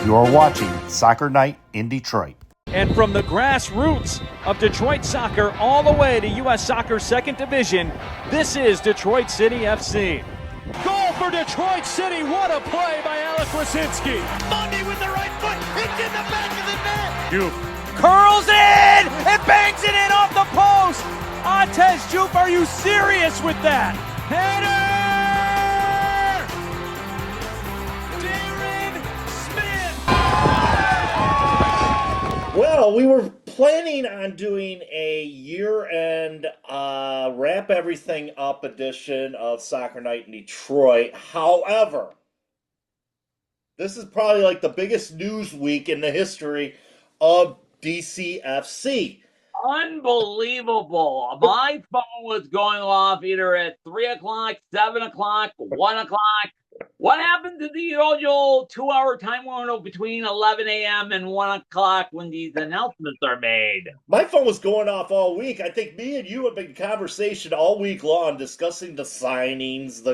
You're watching Soccer Night in Detroit. And from the grassroots of Detroit soccer all the way to U.S. Soccer's second division, this is Detroit City FC. Goal for Detroit City. What a play by Alec Wasinski. Monday with the right foot. It's in the back of the net. Jupe curls in and bangs it in off the post. Antez Jupe, are you serious with that? Header! Well, we were planning on doing a year-end wrap everything up edition of Soccer Night in Detroit. However, this is probably like the biggest news week in the history of DCFC. Unbelievable. My phone was going off either at 3 o'clock, 7 o'clock, 1 o'clock. What happened to the usual 2-hour time window between 11 a.m. and 1 o'clock when these announcements are made? My phone was going off all week. I think me and you have been in conversation all week long discussing the signings,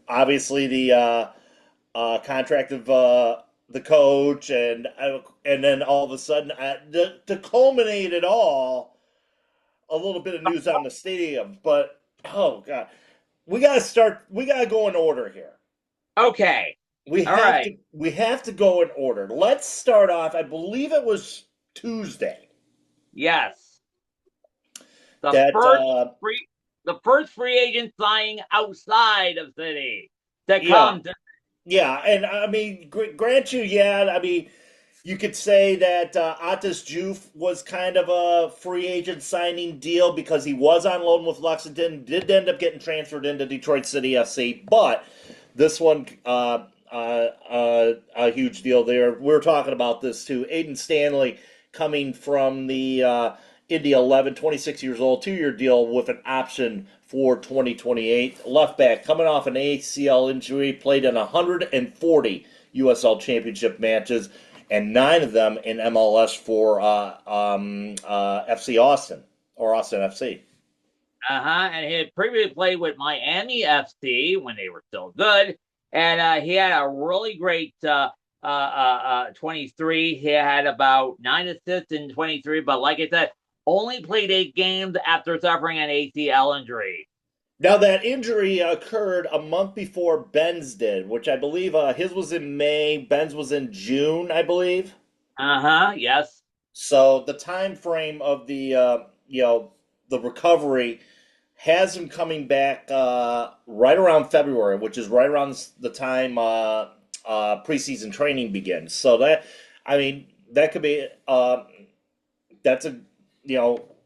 obviously the contract of the coach, and then all of a sudden, to culminate it all, a little bit of news on the stadium. But oh god. We gotta go in order here. Okay. We have to go in order. Let's start off. I believe it was Tuesday. Yes. The first free agent signing outside of City to come to. Yeah, and I mean, grant you, you could say that Antez Jupe was kind of a free agent signing deal because he was on loan with Lexington, did end up getting transferred into Detroit City FC, but this one, a huge deal there. We were talking about this too. Aiden Stanley coming from the Indy 11, 26 years old, 2-year deal with an option for 2028. Left back, coming off an ACL injury, played in 140 USL Championship matches, and 9 of them in MLS for FC Austin, or Austin FC. And he had previously played with Miami FC when they were still good. And he had a really great 23. He had about 9 assists in 23, but like I said, only played 8 games after suffering an ACL injury. Now, that injury occurred a month before Ben's did, which I believe his was in May, Ben's was in June, I believe. Yes. So the time frame of the recovery has him coming back right around February, which is right around the time preseason training begins. So that could be that's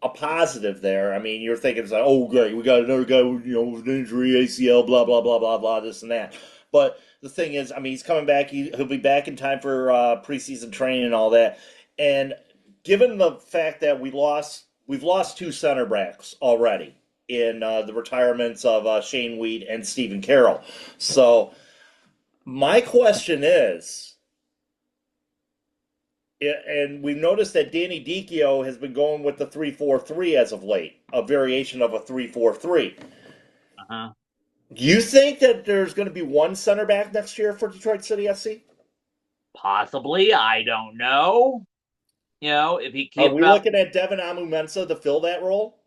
a positive there. I mean, you're thinking it's like, oh, great, we got another guy with an injury, ACL, blah, blah, blah, blah, blah, this and that. But the thing is, I mean, he's coming back. He'll be back in time for preseason training and all that. And given the fact that we've lost 2 center backs already in the retirements of Shane Weed and Stephen Carroll. So my question is, and we've noticed that Danny Dicchio has been going with the 3-4-3 as of late, a variation of a 3-4-3. You think that there's going to be 1 center back next year for Detroit City FC? Possibly. I don't know. If he keeps. Are we looking at Devin Amu-Mensah to fill that role?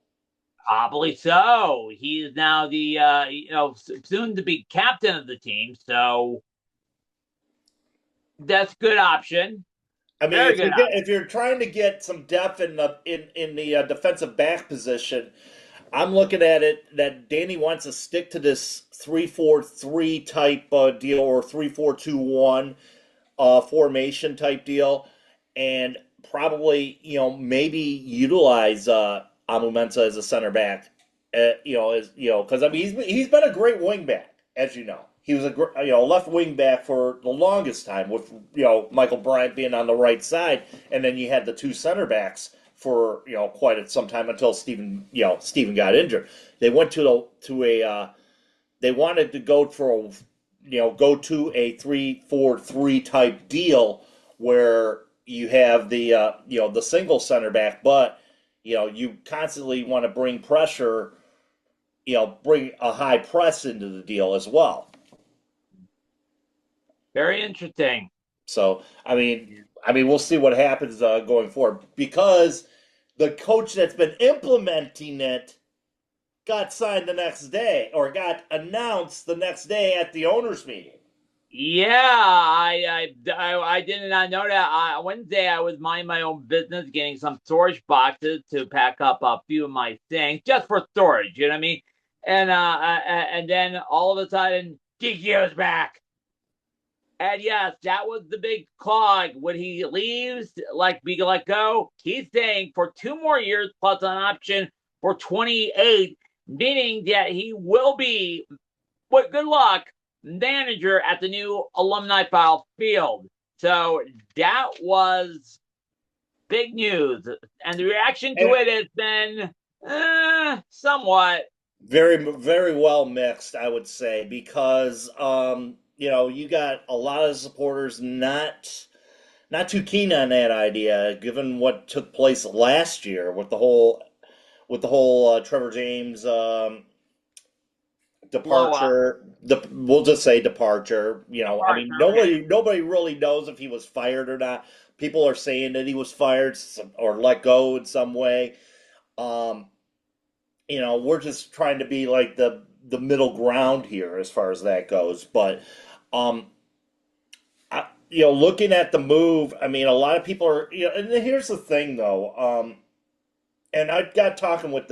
Probably so. He is now the soon to be captain of the team, so that's a good option. I mean, if you're trying to get some depth in the defensive back position, I'm looking at it that Danny wants to stick to this 3-4-3 type deal, or 3-4-2-1 formation type deal, and probably maybe utilize Amu-Mensah as a center back. Because I mean he's been a great wing back, as you know. He was a left wing back for the longest time, with Michael Bryant being on the right side, and then you had the 2 center backs for quite some time until Stephen got injured. They went they wanted to go to a 3-4-3 type deal where you have the single center back, but you constantly want to bring pressure, bring a high press into the deal as well. Very interesting. So we'll see what happens going forward because the coach that's been implementing it got signed the next day or got announced the next day at the owners meeting. Yeah, I did not know that. Wednesday, I was minding my own business, getting some storage boxes to pack up a few of my things just for storage. You know what I mean? And then all of a sudden, Gigio's back. And yes, that was the big clog. When he leaves, like be let go, he's staying for 2 more years plus an option for 28, meaning that he will be, with good luck, manager at the new Alumni File Field. So that was big news. And the reaction to it has been somewhat. Very, very well mixed, I would say, because you got a lot of supporters not too keen on that idea, given what took place last year with the whole Trevor James departure. We'll just say departure. Nobody really knows if he was fired or not. People are saying that he was fired or let go in some way. Um, we're just trying to be like the middle ground here as far as that goes. But um, looking at the move, a lot of people are. And here's the thing, though. And I got talking with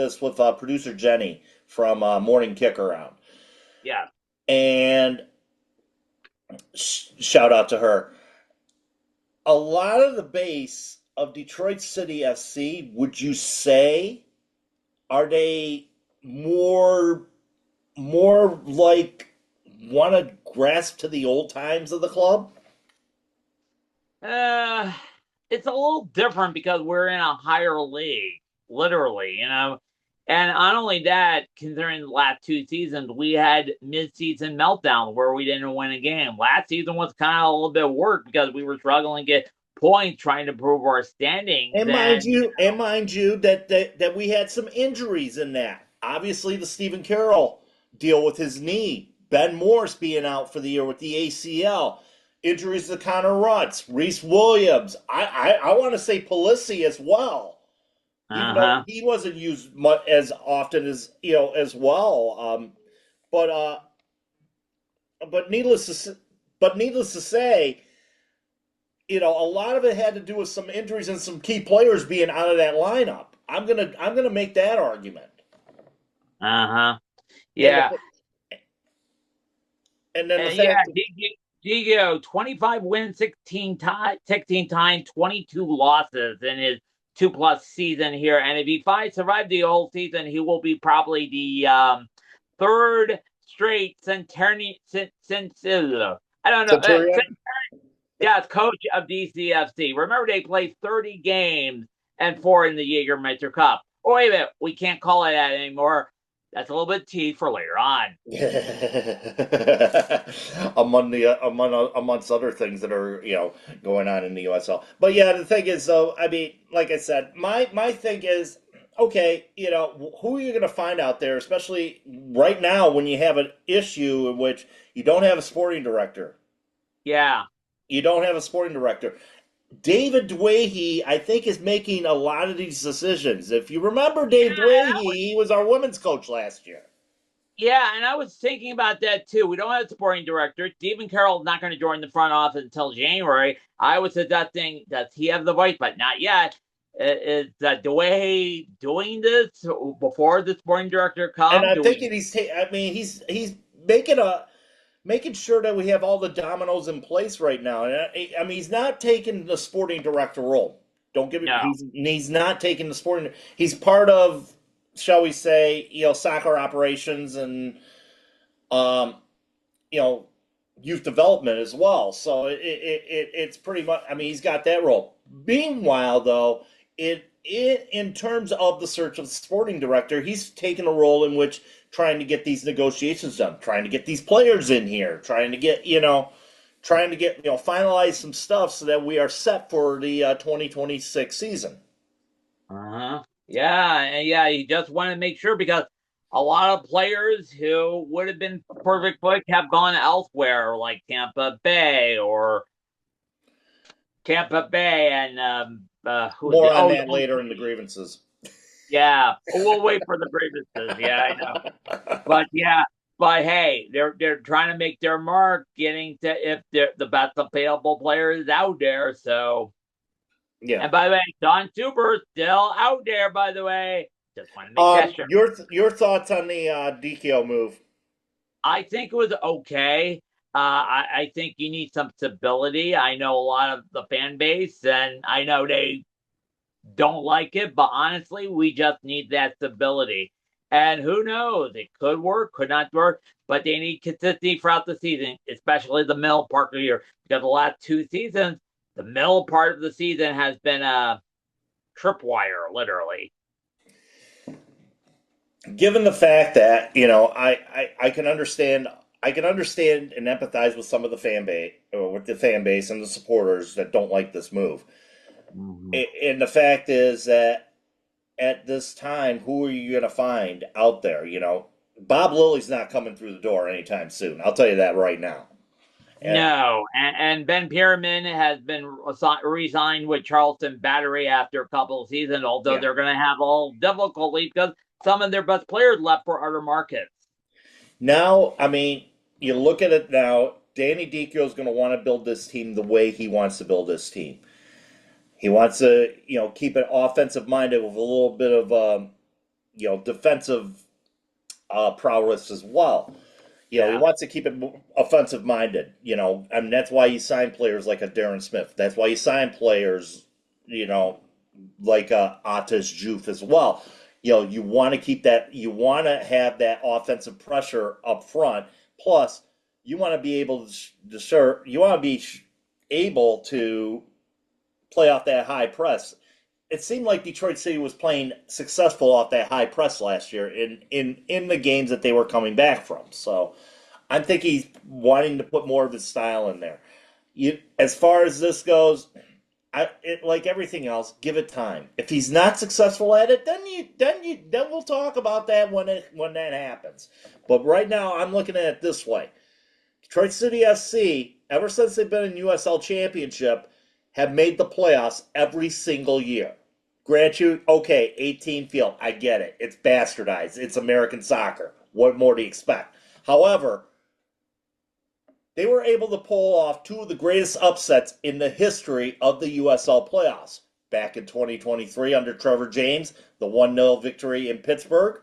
producer Jenny from Morning Kick Around, Yeah. and shout out to her. A lot of the base of Detroit City FC, would you say, are they more like want to grasp to the old times of the club? Uh, it's a little different because we're in a higher league, literally. And not only that, considering the last 2 seasons, we had mid-season meltdown where we didn't win a game. Last season was kind of a little bit of work because we were struggling to get points trying to prove our standings. And mind you, that we had some injuries in that. Obviously, the Stephen Carroll deal with his knee, Ben Morris being out for the year with the ACL, injuries to Connor Rutz, Reese Williams. I want to say Pelissi as well, even though Uh-huh. he wasn't used much as often as well. But uh, but needless to say, a lot of it had to do with some injuries and some key players being out of that lineup. I'm gonna make that argument. Uh-huh. And Yeah. the Yeah, fact Diego, 25 wins, 16 times, 22 losses in his 2+ season here. And if he survived the whole season, he will be probably the third straight Centennial. I don't know. Centurion. Yes, coach of DCFC. Remember, they played 30 games and 4 in the Jägermeister Cup. Oh, wait a minute. We can't call it that anymore. That's a little bit tea for later on. Amongst other things that are going on in the USL. But yeah, the thing is though, like I said, my thing is, okay, who are you going to find out there, especially right now when you have an issue in which you don't have a sporting director. Yeah. You don't have a sporting director. David Dwahey, I think, is making a lot of these decisions. If you remember Dave Dwahey, he was our women's coach last year. Yeah, and I was thinking about that too. We don't have a sporting director. Stephen Carroll's not going to join the front office until January. I was suggesting, does he have the voice? But not yet. Is Dwayne doing this before the sporting director And comes? I'm thinking he's making sure that we have all the dominoes in place right now. And he's not taking the sporting director role. Don't give me. No. He's not taking the sporting. He's part of, shall we say, soccer operations and um, youth development as well. So it's pretty much. He's got that role. Meanwhile, though, in terms of the search of the sporting director, he's taken a role in which trying to get these negotiations done, trying to get these players in here, trying to get finalize some stuff so that we are set for the 2026 season. Uh-huh. Yeah, and yeah, you just want to make sure because a lot of players who would have been perfect pick have gone elsewhere, like Tampa Bay and who's More the on oh that later in the grievances. yeah. We'll wait for the grievances. Yeah, I know. But yeah, but hey, they're trying to make their mark, getting to if the best available player is out there. So, Yeah. and by the way, Don Super's still out there. By the way, just want to make that sure. Your thoughts on the DKO move? I think it was okay. I think you need some stability. I know a lot of the fan base, and I know they don't like it, but honestly, we just need that stability. And who knows? It could work, could not work, but they need consistency throughout the season, especially the middle part of the year. Because the last 2 seasons, the middle part of the season has been a tripwire, literally. Given the fact that I can understand and empathize with some of the fan base, or with the fan base and the supporters that don't like this move. Mm-hmm. And the fact is that at this time, who are you going to find out there? Bob Lilly's not coming through the door anytime soon. I'll tell you that right now. No, and Ben Pierman has been re-signed with Charleston Battery after a couple of seasons, although Yeah. they're going to have a little difficulty because some of their best players left for other markets. Now, I mean, you look at it now, Danny Dichio is going to want to build this team the way he wants to build this team. He wants to, keep it offensive minded with a little bit of, defensive prowess as well. He wants to keep it offensive minded, and that's why you sign players like a Darren Smith. That's why you sign players, like Atis Juf as well. You want to keep that, you want to have that offensive pressure up front. Plus, you want to be able to play off that high press. It seemed like Detroit City was playing successful off that high press last year in the games that they were coming back from. So I think he's wanting to put more of his style in there. As far as this goes, like everything else, give it time. If he's not successful at it, then we'll talk about that when that happens. But right now, I'm looking at it this way: Detroit City FC, ever since they've been in USL Championship, have made the playoffs every single year. Grant you, okay, 18 field, I get it. It's bastardized. It's American soccer. What more do you expect? However, they were able to pull off two of the greatest upsets in the history of the USL playoffs. Back in 2023 under Trevor James, the 1-0 victory in Pittsburgh.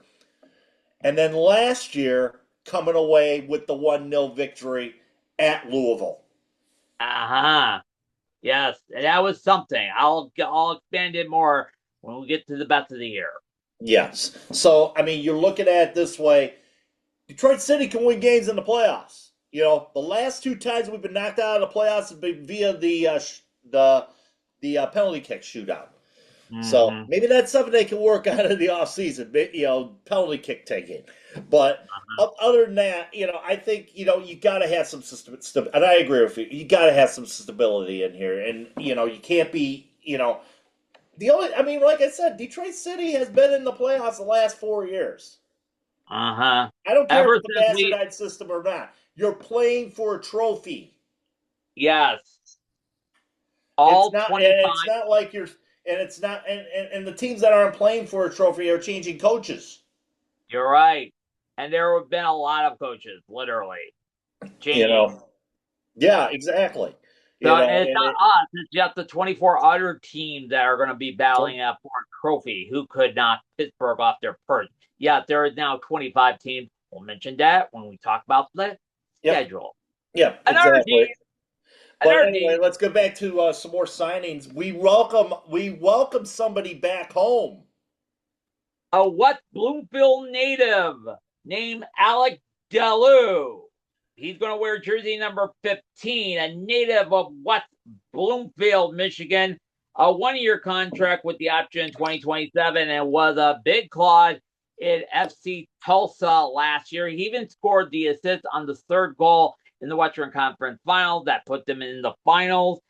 And then last year, coming away with the 1-0 victory at Louisville. Uh-huh. Yes, that was something. I'll expand it more when we get to the best of the year. Yes. So, I mean, you're looking at it this way. Detroit City can win games in the playoffs. The last two times we've been knocked out of the playoffs have been via the penalty kick shootout. Mm-hmm. So maybe that's something they can work on in the offseason, penalty kick taking. But other than that, I think, you got to have some system, and I agree with you. You got to have some stability in here. And, you can't be, like I said, Detroit City has been in the playoffs the last 4 years. Uh-huh. I don't care if it's a bastardized system or not. You're playing for a trophy. Yes. All 25. And it's not like you're, and it's not, and the teams that aren't playing for a trophy are changing coaches. You're right. And there have been a lot of coaches, literally. Changing. Yeah, exactly. So it's not us. It's just the 24 other teams that are going to be battling out for a trophy who could knock Pittsburgh off their perch. Yeah, there is now 25 teams. We'll mention that when we talk about the schedule. Yeah, exactly. But anyway, let's go back to some more signings. We welcome somebody back home. A West Bloomfield native named Alec Deleu. He's going to wear jersey number 15, a native of West Bloomfield, Michigan. A one-year contract with the option in 2027, and was a big clause in FC Tulsa last year. He even scored the assist on the third goal in the Western Conference Finals that put them in the finals.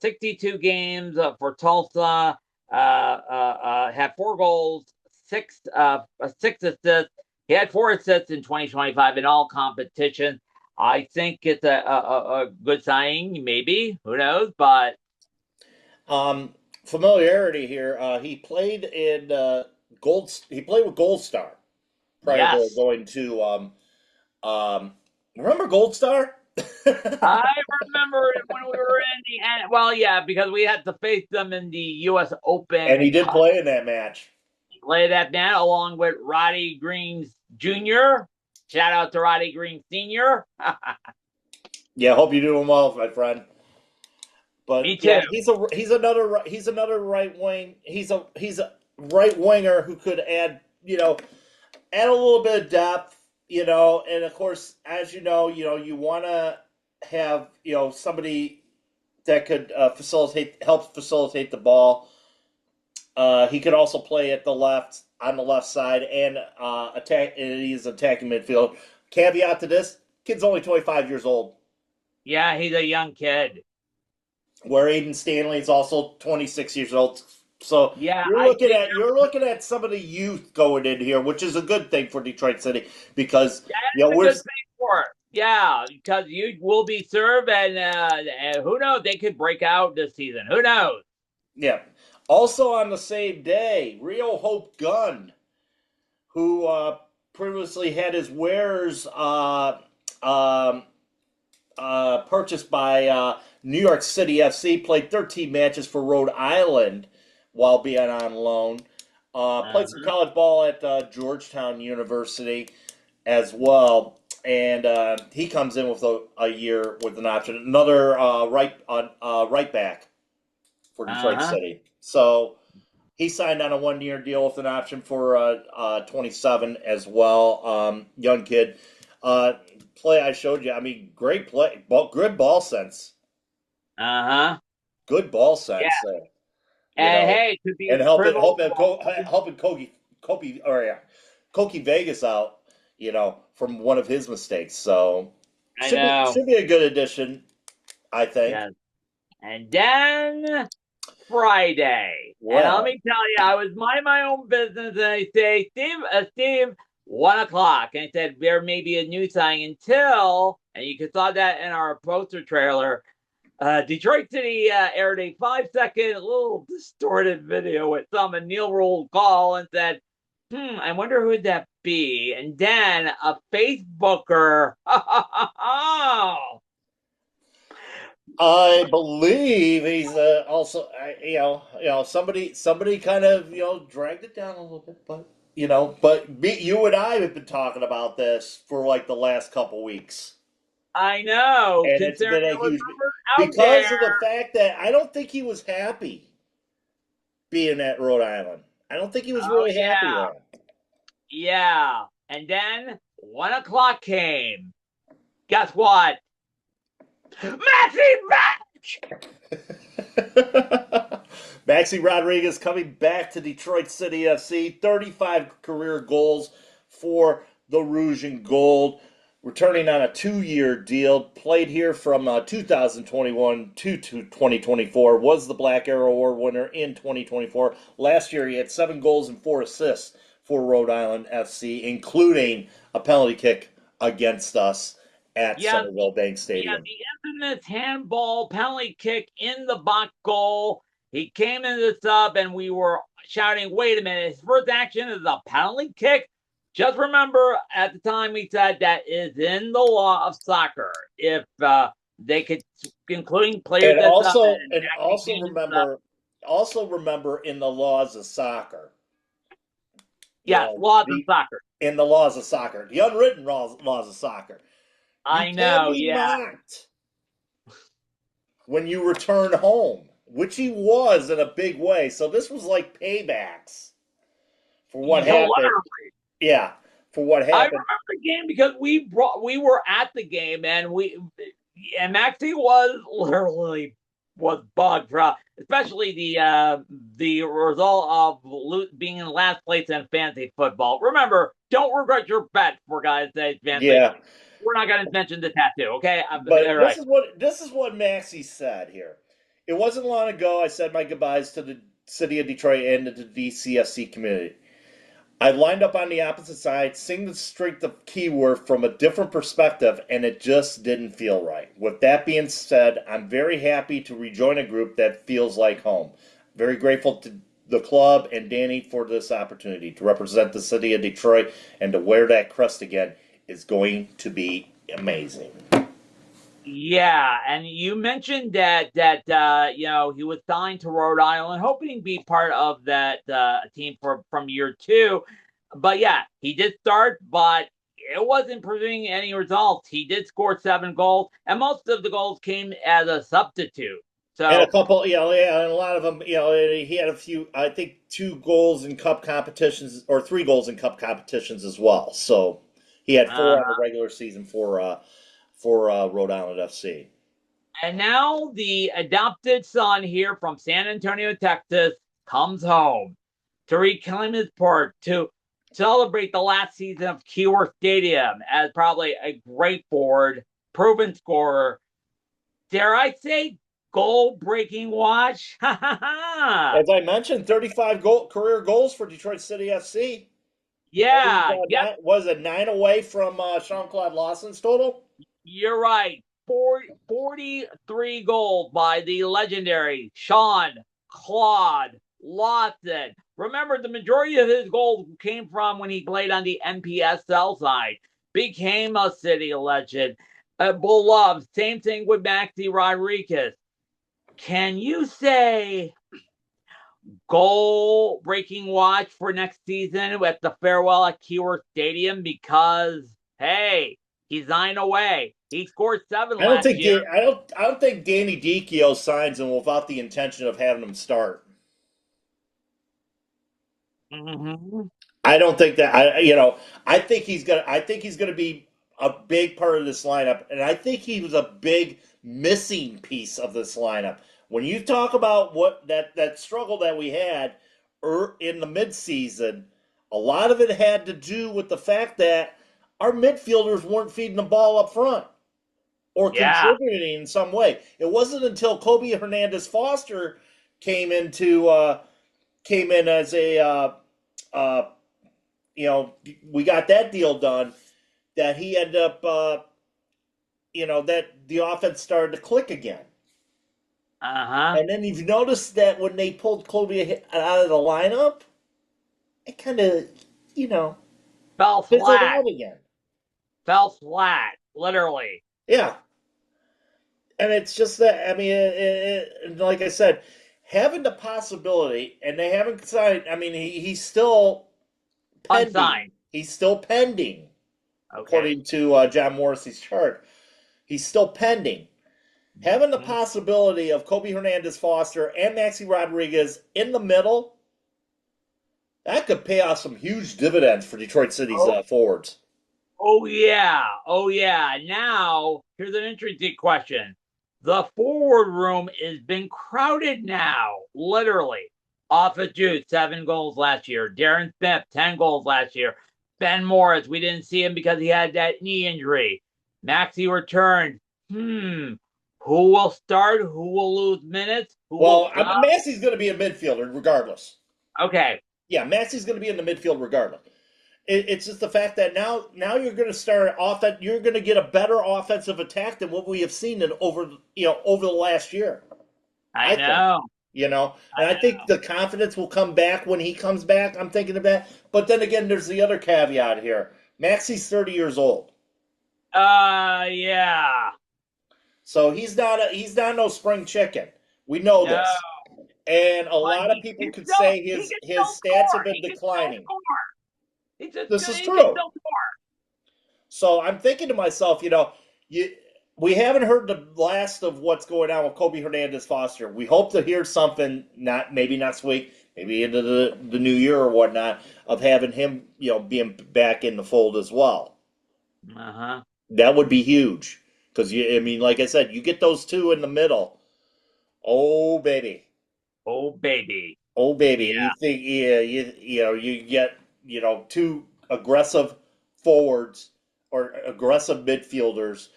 62 games for Tulsa, had 4 goals, six assists. He had 4 assists in 2025 in all competitions. I think it's a good signing, maybe. Who knows? But Familiarity here. He played in Gold. He played with Gold Star prior to yes, going to. Remember Gold Star? I remember when we were in the end. Well, yeah, because we had to face them in the U.S. And he Open. did play in that match. Play that now along with Roddy Green Jr. Shout out to Roddy Green Sr. Yeah, hope you're doing well, my friend. But Me too. yeah, he's another right wing. He's a right winger who could add add a little bit of depth, and of course, as you want to have somebody that could help facilitate the ball. He could also play at on the left side, and attack. And he's attacking midfield. Caveat to this: kid's only 25 years old. Yeah, he's a young kid. Where Aiden Stanley is also 26 years old. So Yeah, you're looking at some of the youth going in here, which is a good thing for Detroit City because that's a good thing for it. Yeah, because you will be served, and who knows, they could break out this season. Who knows? yeah. Also on the same day, Rio Hope Gunn, who previously had his wares purchased by New York City FC, played 13 matches for Rhode Island while being on loan. Played some college ball at Georgetown University as well. And he comes in with a year with an option. Another right back for Detroit City. So he signed on a 1-year deal with an option for 27 as well. Young kid. Play I showed you. I mean, great play. Good ball sense. Good ball sense. Yeah. And hey, to be and helping Koki Vegas out, from one of his mistakes. So should be a good addition, I think. Yes. And then Friday. Well, and let me tell you, I was minding my own business, and I say, Steve, 1 o'clock. And I said, there may be a new signing until, and you saw that in our poster trailer, Detroit City aired a 5-second, little distorted video with some Neil roll call and said, I wonder who would that be? And then a Facebooker, I believe he's also, somebody kind of, dragged it down a little bit, but you and I have been talking about this for like the last couple weeks. I know, and it's been a huge because of the fact that I don't think he was happy being at Rhode Island. I don't think he was really happy there. Yeah, and then 1 o'clock came. Guess what? Maxi back! Maxi Rodriguez coming back to Detroit City FC. 35 career goals for the Rouge and Gold. Returning on a 2-year deal. Played here from 2021 to 2024. Was the Black Arrow Award winner in 2024. Last year he had 7 goals and 4 assists for Rhode Island FC, including a penalty kick against us at Centerville Bank Stadium. Yeah, the infamous handball penalty kick in the box goal. He came in the sub, and we were shouting, wait a minute, his first action is a penalty kick? Just remember, at the time we said that is in the law of soccer. If they could, including players, and also remember in the laws of soccer. Yes, laws of soccer. In the laws of soccer, the unwritten laws of soccer. I know, mocked when you return home, which he was in a big way. So this was like paybacks for what happened. Literally. Yeah, for what happened. I remember the game because we were at the game, and Maxie was bugged for, especially the result of being in last place in fantasy football. Remember, don't regret your bet, for guys say fantasy. Yeah. We're not going to mention the tattoo, okay? But this is what Maxie said here. It wasn't long ago I said my goodbyes to the city of Detroit and to the DCFC community. I lined up on the opposite side, seeing the strength of keyword from a different perspective, and it just didn't feel right. With that being said, I'm very happy to rejoin a group that feels like home. Very grateful to the club and Danny for this opportunity to represent the city of Detroit and to wear that crest again is going to be amazing. Yeah, and you mentioned that he was signed to Rhode Island, hoping to be part of that team from year two. But yeah, he did start, but it wasn't producing any results. He did score 7 goals, and most of the goals came as a substitute. And a So couple, yeah, and a lot of them, he had a few, I think 2 goals in cup competitions or 3 goals in cup competitions as well. So he had 4 on the regular season for Rhode Island FC. and now the adopted son here from San Antonio, Texas, comes home to reclaim his part to celebrate the last season of Keyworth Stadium as probably a great forward, proven scorer. Dare I say, goal-breaking watch? As I mentioned, 35 career goals for Detroit City FC. Yeah, yep, Was it 9 away from Jean-Claude Lawson's total? you're right. 43 goals by the legendary Sean Claude Lawson. Remember, the majority of his goals came from when he played on the NPSL side. Became a city legend. Beloved. Same thing with Maxi Rodriguez. Can you say goal-breaking watch for next season at the farewell at Keyworth Stadium? Because, hey, he's 9 away. He scored 7 last year. I don't think Danny Dicchio signs him without the intention of having him start. Mm-hmm. I don't think that I think he's gonna be a big part of this lineup, and I think he was a big missing piece of this lineup. When you talk about what that struggle that we had in the midseason, a lot of it had to do with the fact that our midfielders weren't feeding the ball up front or Yeah. contributing in some way. It wasn't until Kobe Hernandez Foster came in as a we got that deal done, that he ended up, that the offense started to click again. Uh-huh. And then you've noticed that when they pulled Kobe out of the lineup, it kind of, Fell fizzled flat. out again. Fell flat, literally. Yeah. And it's just that, I mean, like I said, having the possibility, and they haven't signed, I mean, he's still pending. Unsigned. He's still pending, Okay. according to John Morrissey's chart. He's still pending. Having the possibility of Kobe Hernandez Foster and Maxi Rodriguez in the middle, that could pay off some huge dividends for Detroit City's forwards. Oh, yeah. Oh, yeah. Now, here's an interesting question. The forward room has been crowded now, literally. Offa Jude, 7 goals last year. Darren Smith, 10 goals last year. Ben Morris, we didn't see him because he had that knee injury. Maxi returned. Who will start? Who will lose minutes? Maxi's going to be a midfielder regardless. Okay. Yeah, Maxi's going to be in the midfield regardless. It's just the fact that now you're going to start offense. You're going to get a better offensive attack than what we have seen over the last year. I know. I think the confidence will come back when he comes back. I'm thinking of that. But then again, there's the other caveat here. Maxi's 30 years old. Yeah. So he's not no spring chicken. We know this. And a lot of people could say his stats have been declining. This is true. So I'm thinking to myself, we haven't heard the last of what's going on with Kobe Hernandez Foster. We hope to hear something, maybe next week, maybe into the new year or whatnot, of having him, being back in the fold as well. Uh-huh. That would be huge. Because, like I said, you get those two in the middle. Oh, baby. Oh, baby. Oh, baby. Yeah. You get, 2 aggressive forwards or aggressive midfielders,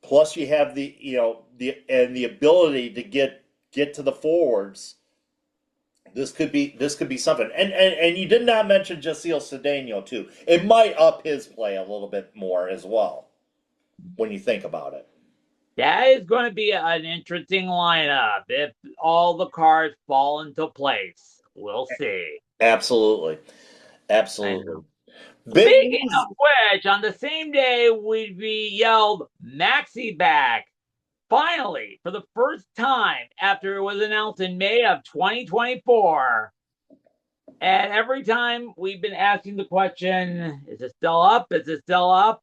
plus you have the ability to get to the forwards. This could be something. And you did not mention Jasiel Cedeno too. It might up his play a little bit more as well when you think about it. That is going to be an interesting lineup if all the cards fall into place. We'll see. Absolutely. I Absolutely. know. Big Speaking news. of which, on the same day, we'd be yelled Maxi back. Finally, for the first time after it was announced in May of 2024. And every time we've been asking the question, is it still up? Is it still up?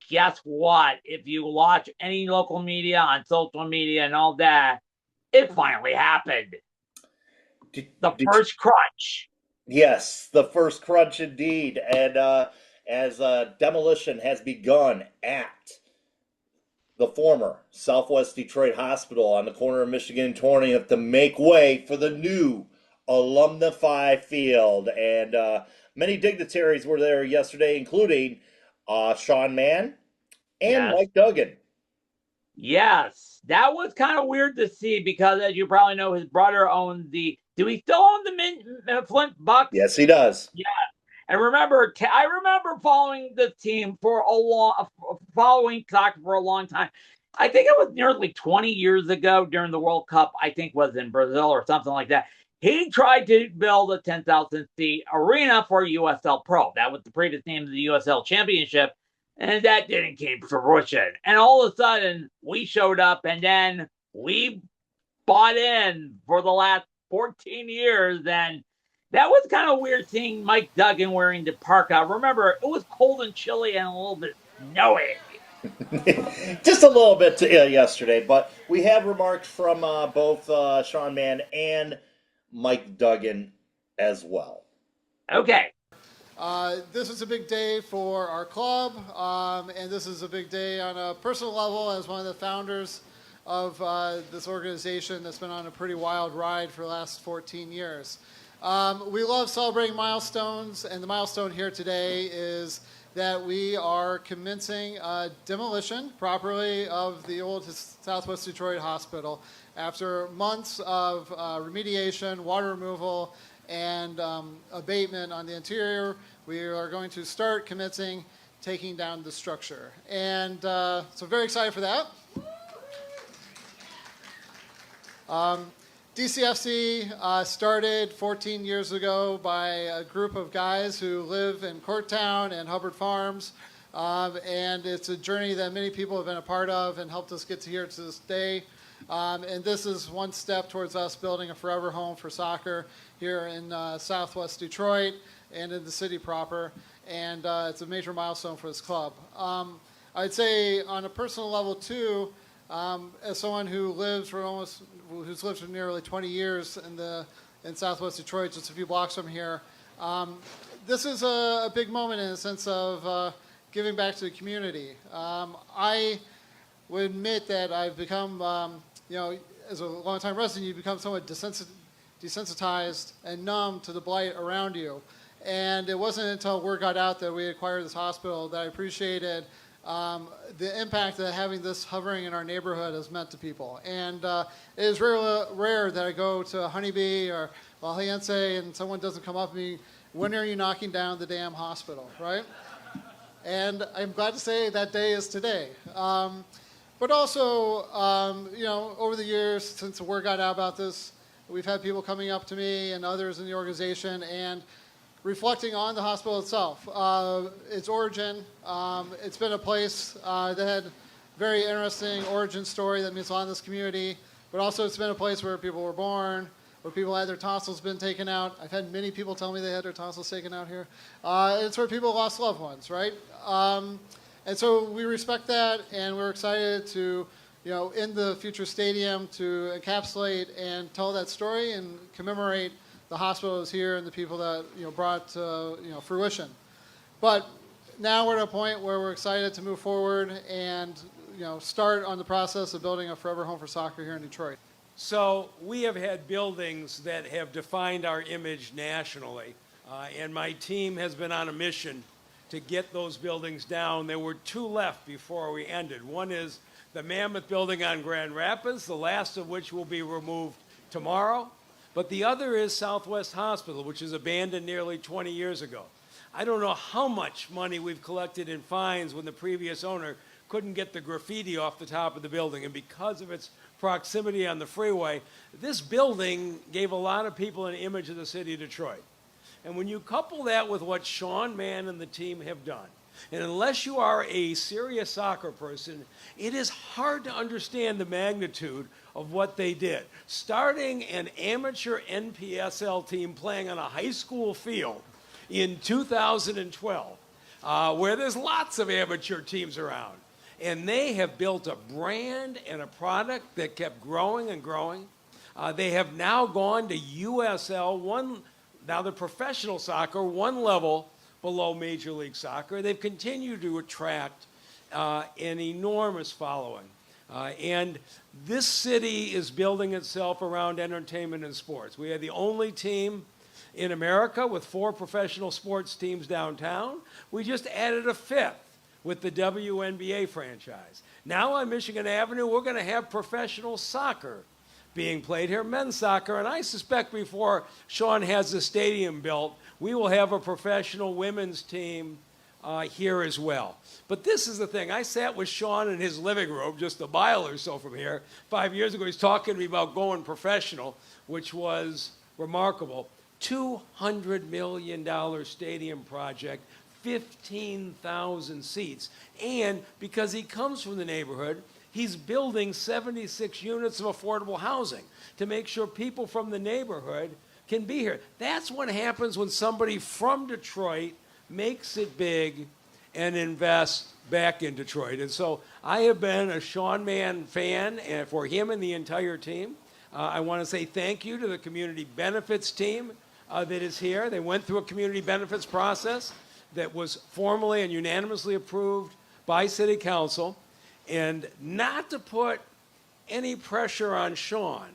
Guess what? If you watch any local media on social media and all that, it finally happened. The first crunch. Yes, the first crunch indeed. And as demolition has begun at the former Southwest Detroit Hospital on the corner of Michigan and 20th to make way for the new Alumnify Field. And many dignitaries were there yesterday, including Sean Mann and Yes. Mike Duggan. Yes, that was kind of weird to see because, as you probably know, his brother owned the. Do he still own the Flint Bucks? Yes, he does. Yeah, and remember, I remember following the team for following soccer for a long time. I think it was nearly 20 years ago during the World Cup. I think was in Brazil or something like that. He tried to build a 10,000 seat arena for USL Pro. That was the previous name of the USL Championship. And that didn't come to fruition. And all of a sudden, we showed up and then we bought in for the last 14 years. And that was kind of weird seeing Mike Duggan wearing the parka. Remember, it was cold and chilly and a little bit snowy. Just a little bit yesterday, but we have remarks from both Sean Mann and Mike Duggan as well. Okay. This is a big day for our club, and this is a big day on a personal level as one of the founders of this organization that's been on a pretty wild ride for the last 14 years. We love celebrating milestones, and the milestone here today is that we are commencing demolition properly of the old Southwest Detroit Hospital after months of remediation, water removal, and abatement on the interior. We are going to start commencing taking down the structure. And so very excited for that. DCFC started 14 years ago by a group of guys who live in Courttown and Hubbard Farms. And it's a journey that many people have been a part of and helped us get to here to this day. And this is one step towards us building a forever home for soccer here in Southwest Detroit and in the city proper. And it's a major milestone for this club. I'd say on a personal level too, as someone who's lived for nearly 20 years in Southwest Detroit, just a few blocks from here, this is a big moment in the sense of giving back to the community. I would admit that I've become, as a longtime resident, you become somewhat desensitized and numb to the blight around you. And it wasn't until word got out that we acquired this hospital that I appreciated the impact that having this hovering in our neighborhood has meant to people. And it is rare that I go to Honeybee or Valhiense and someone doesn't come up to me, when are you knocking down the damn hospital, right? And I'm glad to say that day is today. But also, over the years since the word got out about this, we've had people coming up to me and others in the organization and reflecting on the hospital itself, its origin. It's been a place that had very interesting origin story that means a lot in this community, but also it's been a place where people were born, where people had their tonsils been taken out. I've had many people tell me they had their tonsils taken out here. It's where people lost loved ones, right? And so we respect that, and we're excited to, in the future stadium, to encapsulate and tell that story and commemorate the hospital is here and the people that brought fruition. But now we're at a point where we're excited to move forward and start on the process of building a forever home for soccer here in Detroit. So we have had buildings that have defined our image nationally, and my team has been on a mission to get those buildings down. There were two left before we ended. One is the Mammoth Building on Grand Rapids, the last of which will be removed tomorrow. But the other is Southwest Hospital, which was abandoned nearly 20 years ago. I don't know how much money we've collected in fines when the previous owner couldn't get the graffiti off the top of the building. And because of its proximity on the freeway, this building gave a lot of people an image of the city of Detroit. And when you couple that with what Sean Mann and the team have done, and unless you are a serious soccer person, it is hard to understand the magnitude of what they did. Starting an amateur NPSL team playing on a high school field in 2012, where there's lots of amateur teams around. And they have built a brand and a product that kept growing and growing. They have now gone to USL, now they're professional soccer, one level below Major League Soccer. They've continued to attract an enormous following. And this city is building itself around entertainment and sports. We are the only team in America with 4 professional sports teams downtown. We just added a 5th with the WNBA franchise. Now on Michigan Avenue, we're going to have professional soccer being played here, men's soccer, and I suspect before Sean has the stadium built, we will have a professional women's team here as well. But this is the thing. I sat with Sean in his living room just a mile or so from here 5 years ago. He's talking to me about going professional, which was remarkable. $200 million stadium project, 15,000 seats. And because he comes from the neighborhood, he's building 76 units of affordable housing to make sure people from the neighborhood can be here. That's what happens when somebody from Detroit makes it big and invests back in Detroit. And so I have been a Sean Mann fan, and for him and the entire team, I want to say thank you to the community benefits team that is here. They went through a community benefits process that was formally and unanimously approved by City Council. And not to put any pressure on Sean,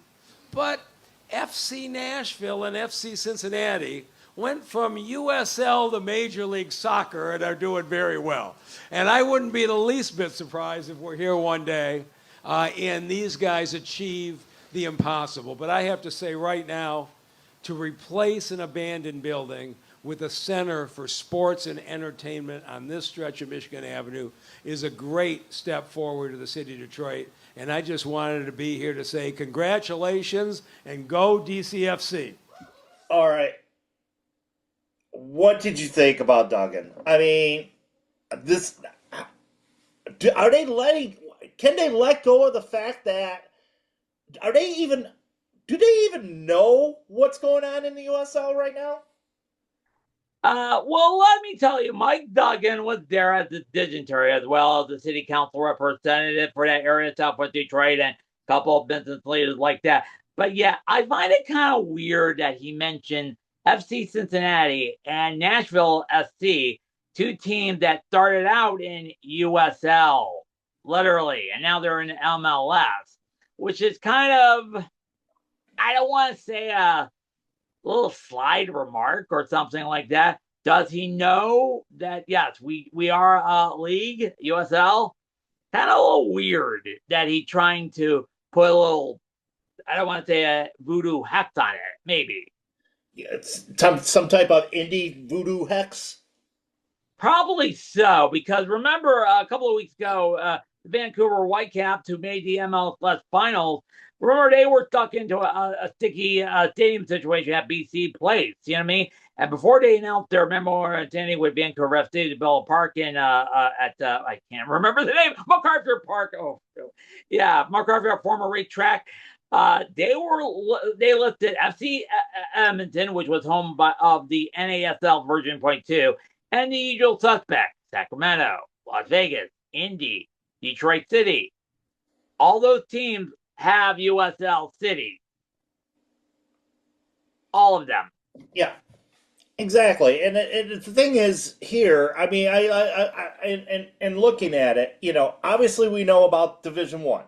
but FC Nashville and FC Cincinnati went from USL to Major League Soccer and are doing very well. And I wouldn't be the least bit surprised if we're here one day and these guys achieve the impossible. But I have to say right now, to replace an abandoned building with a center for sports and entertainment on this stretch of Michigan Avenue is a great step forward to the city of Detroit. And I just wanted to be here to say congratulations and go DCFC. All right. What did you think about Duggan? I mean, can they let go of the fact that, do they even know what's going on in the USL right now? Well, let me tell you, Mike Duggan was there as the dignitary as well as the city council representative for that area, Southwest Detroit, and a couple of business leaders like that. But yeah, I find it kind of weird that he mentioned FC Cincinnati and Nashville SC, 2 teams that started out in USL, literally, and now they're in MLS, which is kind of, I don't want to say a little slide remark or something like that. Does he know that, yes, we are a league, USL? Kind of a little weird that he's trying to put a little, I don't want to say a voodoo hex on it, maybe. Yeah, it's some type of indie voodoo hex? Probably so, because remember a couple of weeks ago, the Vancouver Whitecaps, who made the MLS finals, remember they were stuck into a sticky stadium situation at BC Place, you know what I mean? And before they announced their memorandum understanding with Vancouver FC to build a park in I can't remember the name, MacArthur Park. Oh, yeah, MacArthur, former racetrack. They listed FC Edmonton, which was home of the NASL version 0.2, and the usual suspects: Sacramento, Las Vegas, Indy, Detroit City. All those teams have USL cities. All of them. Yeah, exactly. And the thing is here, I mean, and looking at it, obviously we know about Division 1.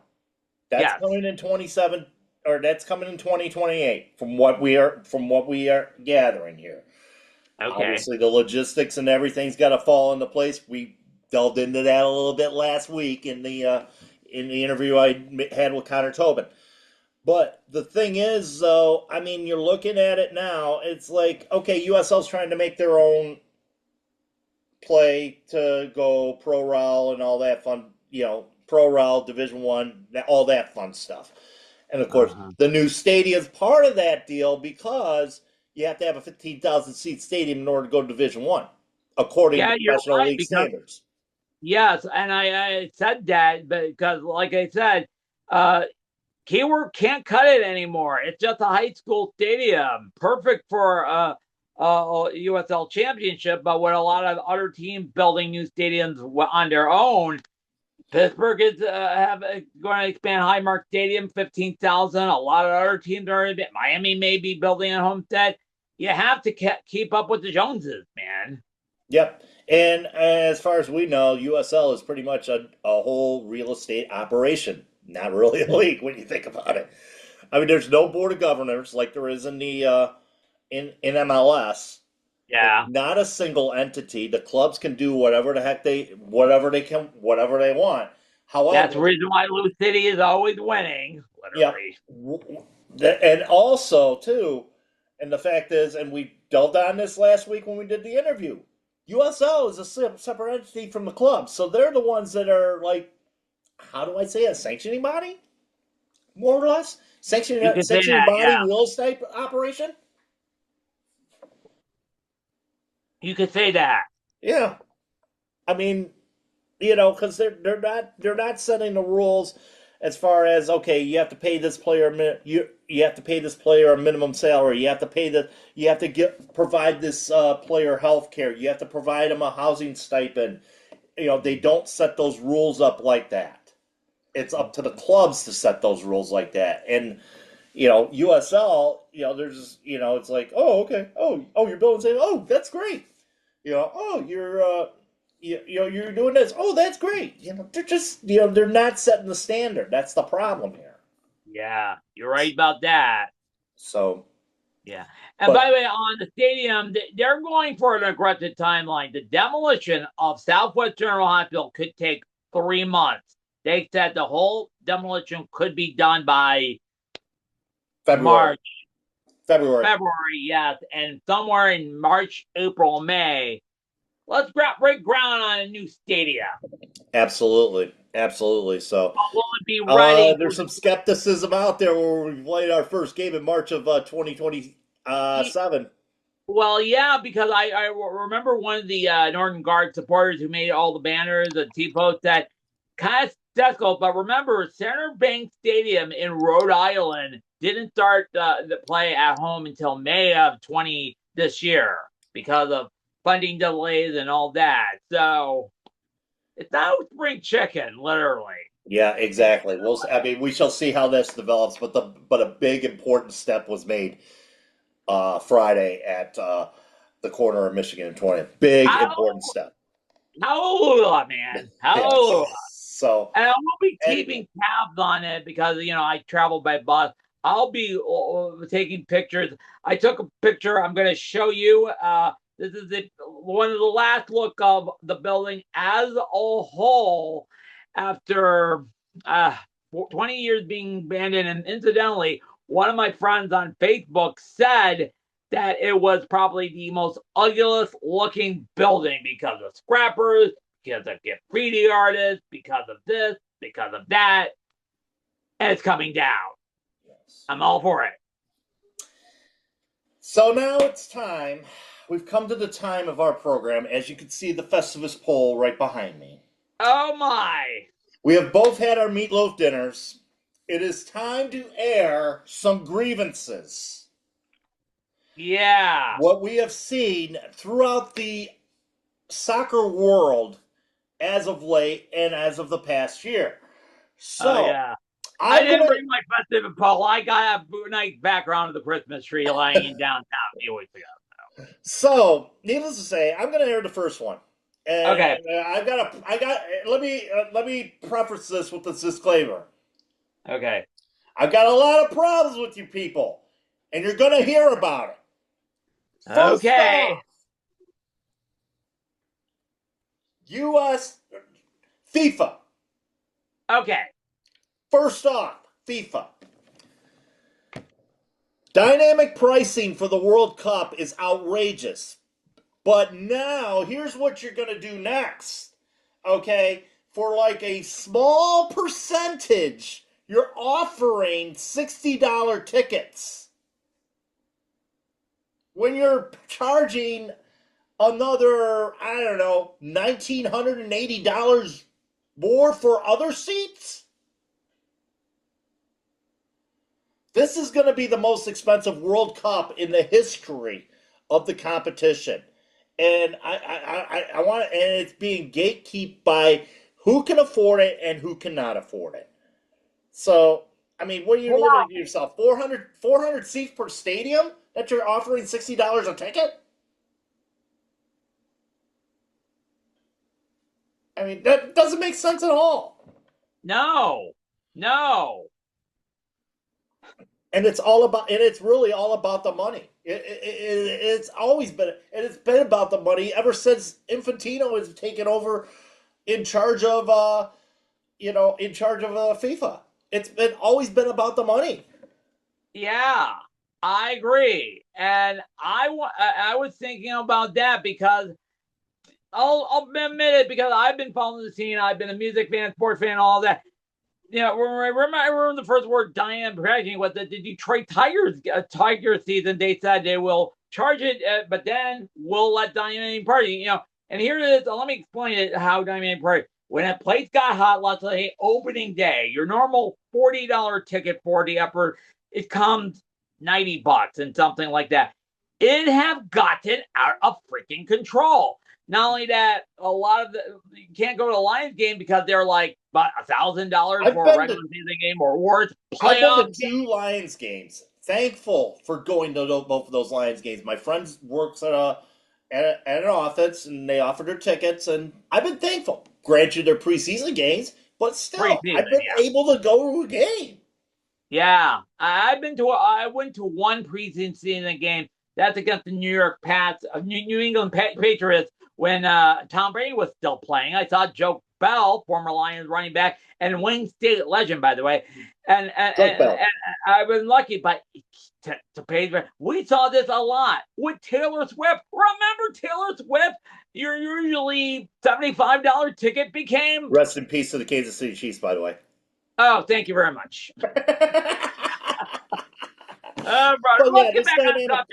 That's coming in 27, or that's coming in 2028 from what we are gathering here. Okay. Obviously the logistics and everything's got to fall into place. We delved into that a little bit last week in the interview I had with Connor Tobin. But the thing is, though, I mean, you're looking at it now. It's like, okay, USL's trying to make their own play to go pro rel and all that fun, pro rel Division One, all that fun stuff. And of course, the new stadium's part of that deal because you have to have a 15,000 seat stadium in order to go to Division One, according Yeah, to you're Professional right, League because standards. yes, and I said that because, like I said, Keyword can't cut it anymore. It's just a high school stadium, perfect for USL championship. But with a lot of other teams building new stadiums on their own, Pittsburgh is going to expand Highmark Stadium, 15,000. A lot of other teams are. Miami may be building a Homestead. You have to keep up with the Joneses, man. Yep. And as far as we know, USL is pretty much a whole real estate operation. Not really a league when you think about it. I mean, there's no board of governors like there is in the in MLS. Yeah. Not a single entity. The clubs can do whatever the heck whatever they want. However, that's the reason why Lou City is always winning. Literally. Yeah. And also too, and the fact is, and we delved on this last week when we did the interview. USL is a separate entity from the club, so they're the ones that are like, how do I say, a sanctioning body, more or less, sanctioning body, yeah. real estate operation. You could say that. Yeah, I mean, because they're not setting the rules as far as, okay, you have to pay this player you have to pay this player a minimum salary, you have to provide this player health care, you have to provide them a housing stipend. They don't set those rules up like that. It's up to the clubs to set those rules like that. And USL, there's it's like, oh, okay, oh, you're building, saying, oh, that's great. Oh, you're doing this. Oh, that's great. They're just, they're not setting the standard. That's the problem here. Yeah, you're right about that. So, yeah. And by the way, on the stadium, they're going for an aggressive timeline. The demolition of Southwest General Hospital could take 3 months. They said the whole demolition could be done by February. February, yes. And somewhere in March, April, May, let's break ground on a new stadium. Absolutely. So, will it be ready? There's some skepticism out there where we played our first game in March of 2027. Well, yeah, because I remember one of the Northern Guard supporters who made all the banners and T-posts that kind of skeptical. But remember, Center Bank Stadium in Rhode Island didn't start the play at home until May of this year because of funding delays and all that. So it's not spring chicken, literally. Yeah, exactly. We shall see how this develops, but a big important step was made Friday at the corner of Michigan and 20th. Big important step. Hallelujah, man. Hallelujah. Yes. So, and I will be keeping tabs on it because I travel by bus. I'll be taking pictures. I took a picture. I'm going to show you. This is one of the last look of the building as a whole after 20 years being abandoned. And incidentally, one of my friends on Facebook said that it was probably the most ugliest looking building because of scrappers, because of graffiti artists, because of this, because of that. And it's coming down. Yes. I'm all for it. So now it's time. We've come to the time of our program. As you can see, the Festivus pole right behind me. Oh, my. We have both had our meatloaf dinners. It is time to air some grievances. Yeah. What we have seen throughout the soccer world as of late and as of the past year. So, yeah. I didn't bring my festive pole. I got a nice background of the Christmas tree lying in downtown a few weeks ago. So, needless to say, I'm going to air the first one. And okay. Let me preface this with this disclaimer. Okay. I've got a lot of problems with you people, and you're going to hear about it. First off, U.S. FIFA. Okay. First off, FIFA. Dynamic pricing for the World Cup is outrageous. But now, here's what you're going to do next. Okay? For like a small percentage, you're offering $60 tickets. When you're charging another, I don't know, $1,980 more for other seats? This is going to be the most expensive World Cup in the history of the competition. And I want, and it's being gatekept by who can afford it and who cannot afford it. So, I mean, what are you limiting yourself? 400 seats per stadium that you're offering $60 a ticket? I mean, that doesn't make sense at all. No. And it's really all about the money. It's always been, and it's been about the money ever since Infantino has taken over in charge of, FIFA. It's always been about the money. Yeah, I agree. And I was thinking about that because I'll admit it, because I've been following the scene. I've been a music fan, sports fan, all that. Remember the first word Diane bragging was that the Detroit Tiger season. They said they will charge it, but then we'll let Diamond party. And here it is. Let me explain it how Diamond party. When a place got hot, let's say opening day, your normal $40 ticket for the upper, it comes $90 and something like that. It have gotten out of freaking control. Not only that, a lot of you can't go to a Lions game because they're like about $1,000 for a regular season game or worse. I've been to 2 Lions games. Thankful for going to both of those Lions games. My friend works at an office, and they offered her tickets, and I've been thankful. Granted, they're preseason games, but still, I've been able to go to a game. Yeah, I went to one preseason game. That's against the New York Pats, New England Patriots, when Tom Brady was still playing. I saw Joe Bell, former Lions running back and Wayne State legend, by the way. And I was lucky, but to pay for, we saw this a lot with Taylor Swift. Remember Taylor Swift? Your usually $75 ticket became. Rest in peace to the Kansas City Chiefs, by the way. Oh, thank you very much. Let's get back on subject.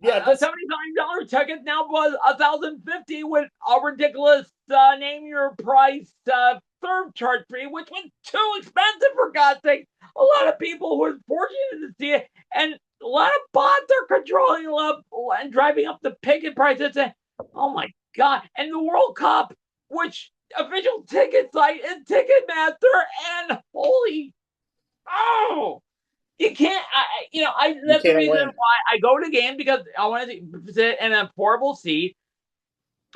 Yeah, a $75 ticket now was $1,050 with a ridiculous name your price surcharge fee, which was too expensive for God's sake. A lot of people who were fortunate to see it, and a lot of bots are controlling up and driving up the ticket prices. And oh my God! And the World Cup, which official ticket site is Ticketmaster, and you can't, that's the reason why I go to game, because I want to sit in a portable seat.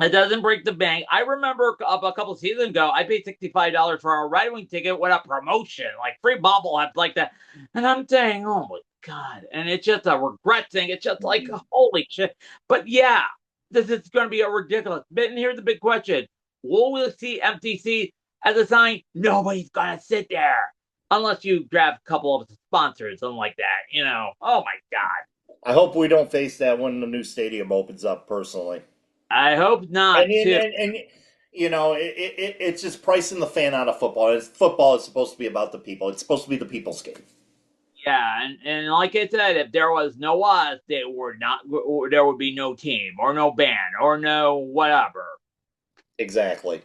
It doesn't break the bank. I remember a couple seasons ago, I paid $65 for a Red Wing ticket with a promotion, like free bobbleheads like that. And I'm saying, oh my God. And it's just a regret thing. It's just like, holy shit. But yeah, this is going to be a ridiculous. And here's the big question. Will we see MTC as a sign? Nobody's going to sit there. Unless you grab a couple of sponsors, something like that, Oh my God! I hope we don't face that when the new stadium opens up. Personally, I hope not. And it's just pricing the fan out of football. Football is supposed to be about the people. It's supposed to be the people's game. Yeah, and like I said, if there was no us, there would be no team or no band or no whatever. Exactly.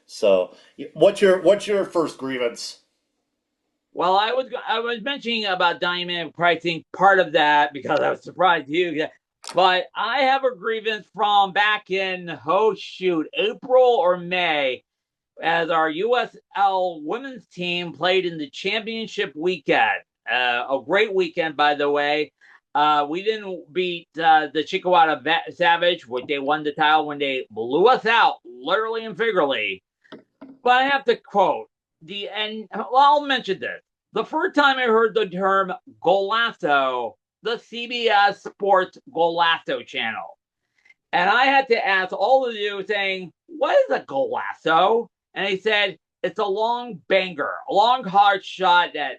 So, what's your first grievance? Well, I was mentioning about dynamic pricing, part of that, because I was surprised you. But I have a grievance from back in, April or May, as our USL women's team played in the championship weekend. A great weekend, by the way. We didn't beat the Chihuahua Savage, which they won the title when they blew us out, literally and figuratively. But I have to quote, I'll mention this. The first time I heard the term golazo, the CBS Sports Golazo channel. And I had to ask all of you saying, what is a golazo? And he said, it's a long banger, a long hard shot that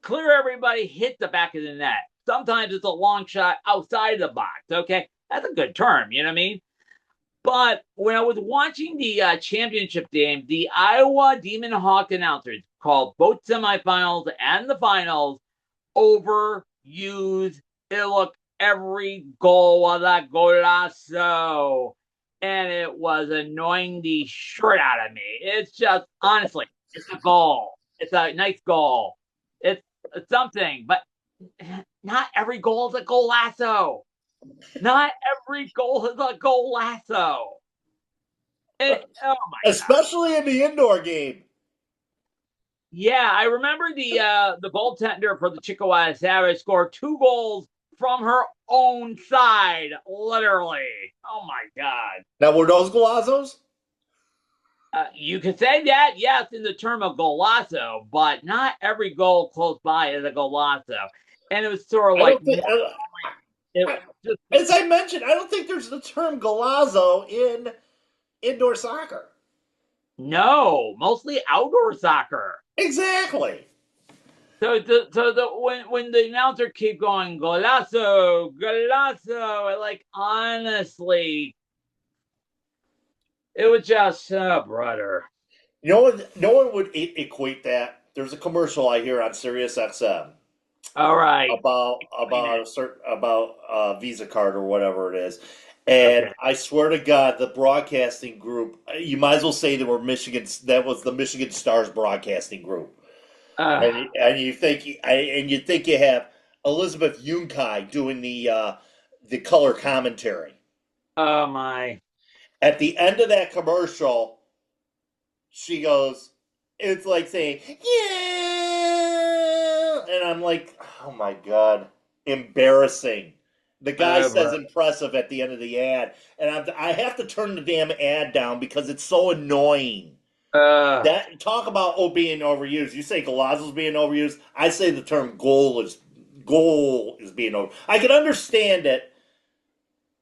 clear everybody, hit the back of the net. Sometimes it's a long shot outside the box. Okay, that's a good term. You know what I mean? But when I was watching the championship game, the Iowa Demon Hawk announcers called both semifinals and the finals overused. It looked every goal was a golazo. And it was annoying the shit out of me. It's just, honestly, it's a goal. It's a nice goal. It's something, but not every goal is a golazo. Not every goal is a golazo. Oh my God. Especially in the indoor game. Yeah, I remember the goaltender for the Chickasaw Savage scored 2 goals from her own side, literally. Oh my God. Now, were those golazos? You could say that, yes, in the term of golazo, but not every goal close by is a golazo. And it was sort of I like, don't think. just, As I mentioned, I don't think there's the term golazo in indoor soccer. no, mostly outdoor soccer. Exactly. So when the announcer keep going golazo, golazo, like honestly, it was just brother. No one would equate that. There's a commercial I hear on Sirius XM All right, about a Visa card or whatever it is, and okay, I swear to God, the broadcasting group. You might as well say they were Michigan. That was the Michigan Stars broadcasting group, and you think you have Elizabeth Yunkai doing the color commentary. oh my, At the end of that commercial, she goes, it's like saying, yeah. And I'm like, oh my God, embarrassing. The guy says impressive at the end of the ad. And I have to turn the damn ad down because it's so annoying. That talk about being overused. You say Galazzo's being overused. I say the term goal is being over. I can understand it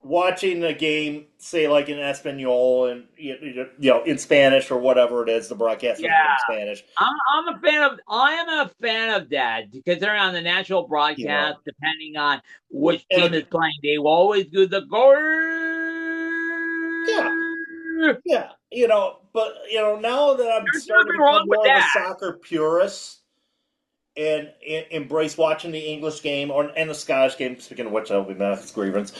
watching the game, say like in Espanol and in Spanish or whatever it is, the broadcast yeah. in Spanish. I am a fan of that because they're on the national broadcast. Depending on which team is playing, they will always do the goal. Yeah, but now that I'm There's starting to nothing wrong become with more of a that. soccer purist and embrace watching the English game and the Scottish game. Speaking of which, that'll be my next grievance.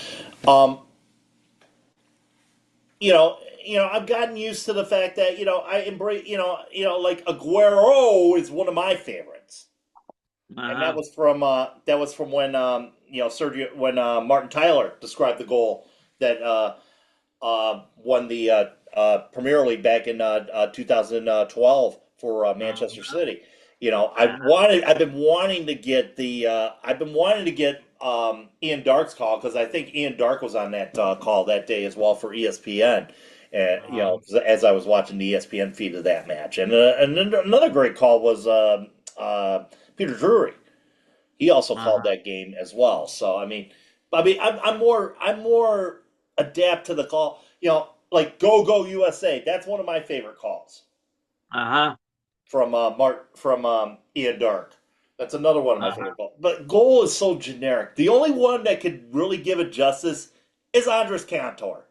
I've gotten used to the fact that I embrace like Aguero is one of my favorites, and that was from when Sergio when Martin Tyler described the goal that won the Premier League back in 2012 for Manchester City. I've been wanting to get Ian Dark's call because I think Ian Dark was on that call that day as well for ESPN. And as I was watching the ESPN feed of that match, and then another great call was Peter Drury. He also called that game as well. So I'm more adapt to the call. Like Go USA. That's one of my favorite calls. From Ian Dark. That's another one of my favorite calls. But goal is so generic. The only one that could really give it justice is Andres Cantor.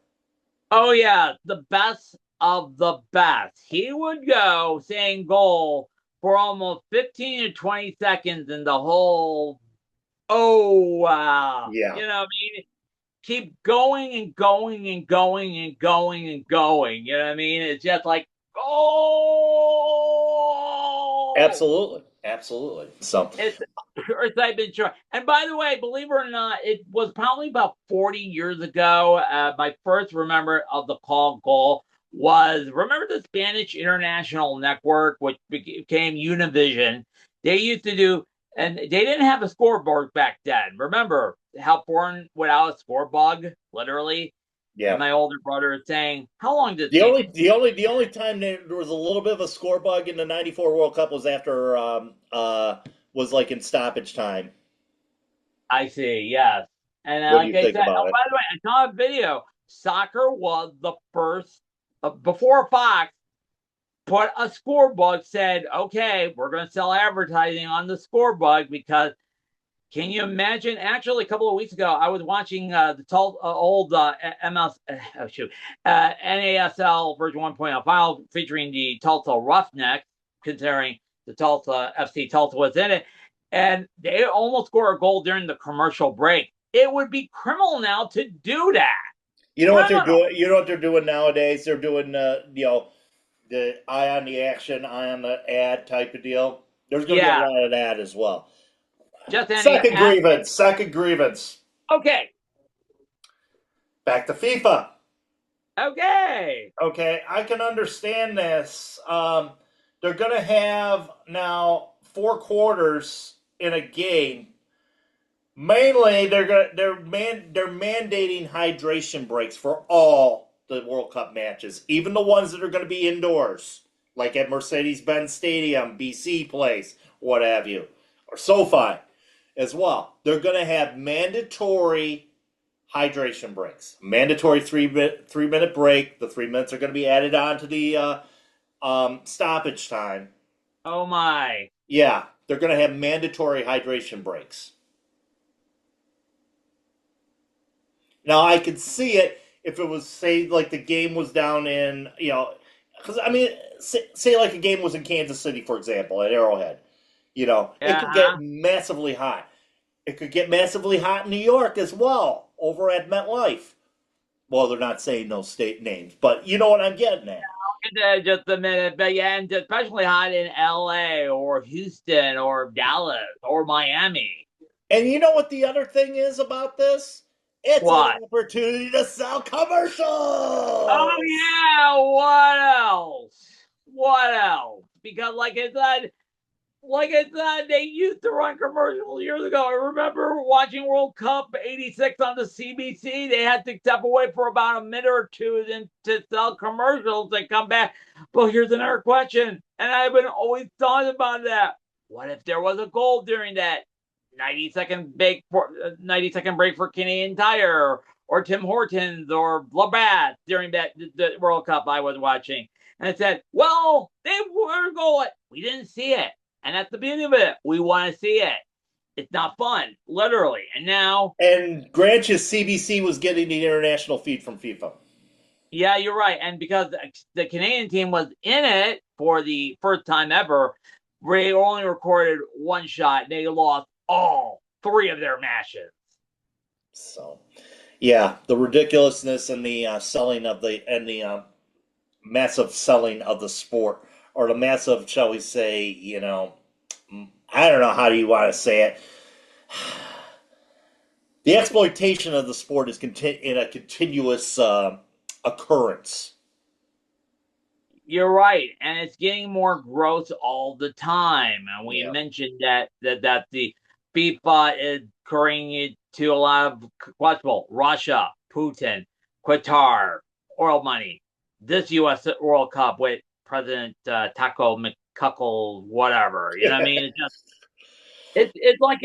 Oh yeah, the best of the best. He would go saying goal for almost 15 to 20 seconds in the whole. Oh wow! Yeah. You know what I mean? Keep going and going and going and going and going. You know what I mean? It's just like goal. Absolutely. So It's I've been sure. And by the way, believe it or not, it was probably about 40 years ago. My first remember of the call goal was remember the Spanish International Network, which became Univision. They used to do, and they didn't have a scoreboard back then. Remember how foreign without a scoreboard, literally. yeah. My older brother is saying, "How long did the only time there was a little bit of a score bug in the '94 World Cup was after was like in stoppage time. I see, yes. And What do like you I think said, about it? by the way, I saw a video. Soccer was the first, before Fox, put a scorebook, said, okay, we're going to sell advertising on the scorebook because can you imagine? Actually, a couple of weeks ago, I was watching the old NASL version 1.0 file featuring the Tulsa Roughnecks, considering the Tulsa FC Tulsa was in it, and they almost scored a goal during the commercial break. It would be criminal now to do that. You know what they're doing? You know what they're doing nowadays? They're doing the eye on the action, eye on the ad type of deal. There's going to be a lot of that as well. Just Second grievance. Second grievance. Okay. Back to FIFA. Okay. Okay, I can understand this. They're going to have now 4 quarters in a game. Mainly, they're mandating hydration breaks for all the World Cup matches, even the ones that are going to be indoors, like at Mercedes-Benz Stadium, BC Place, what have you, or SoFi as well. They're going to have mandatory hydration breaks. Mandatory 3-minute break. The 3 minutes are going to be added on to the stoppage time. Oh my! Yeah, they're going to have mandatory hydration breaks. Now I could see it if it was, say, like the game was down in, because I mean, say like a game was in Kansas City, for example, at Arrowhead. It could get massively hot. It could get massively hot in New York as well, over at MetLife. Well, they're not saying no state names, but you know what I'm getting at. Just a minute, but yeah, and especially hot in LA or Houston or Dallas or Miami. And you know what the other thing is about this? It's an opportunity to sell commercials. Oh yeah, what else? What else? Because like I said, they used to run commercials years ago. I remember watching World Cup '86 on the CBC. They had to step away for about a minute or two then to sell commercials and come back. But here's another question, and I've been always thought about that. What if there was a goal during that 90-second break for Canadian Tire or Tim Hortons or Labatt during the World Cup I was watching? And it said, well, they were going. We didn't see it. And at the beginning of it, we want to see it. It's not fun, literally. And now... And grant you, CBC was getting the international feed from FIFA. Yeah, you're right. And because the Canadian team was in it for the first time ever, they only recorded one shot. They lost all 3 of their matches. So, yeah, the ridiculousness and the massive selling of the sport, or the massive, shall we say, I don't know how do you want to say it. The exploitation of the sport is in a continuous occurrence. You're right, and it's getting more gross all the time. And we mentioned that the FIFA is occurring it to a lot of questionable Russia, Putin, Qatar, oil money. This U.S. World Cup with President Taco McCuckle, whatever. You know what I mean? It's like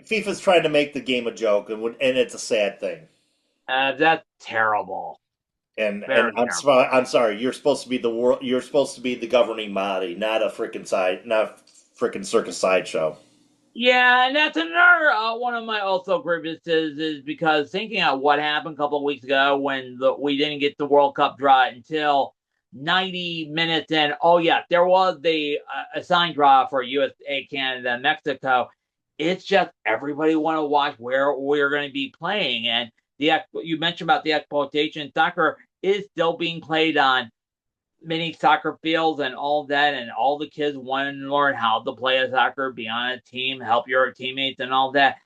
FIFA's trying to make the game a joke, and it's a sad thing. That's terrible. And I'm sorry. You're supposed to be You're supposed to be the governing body, not a freaking circus sideshow. Yeah, and that's another one of my also grievances is because thinking of what happened a couple of weeks ago when we didn't get the World Cup draw until 90 minutes in. Oh yeah, there was the assigned draw for USA, Canada, and Mexico. It's just everybody want to watch where we're going to be playing, and you mentioned about the exploitation. Soccer is still being played on mini soccer fields and all that, and all the kids want to learn how to play a soccer, be on a team, help your teammates and all that.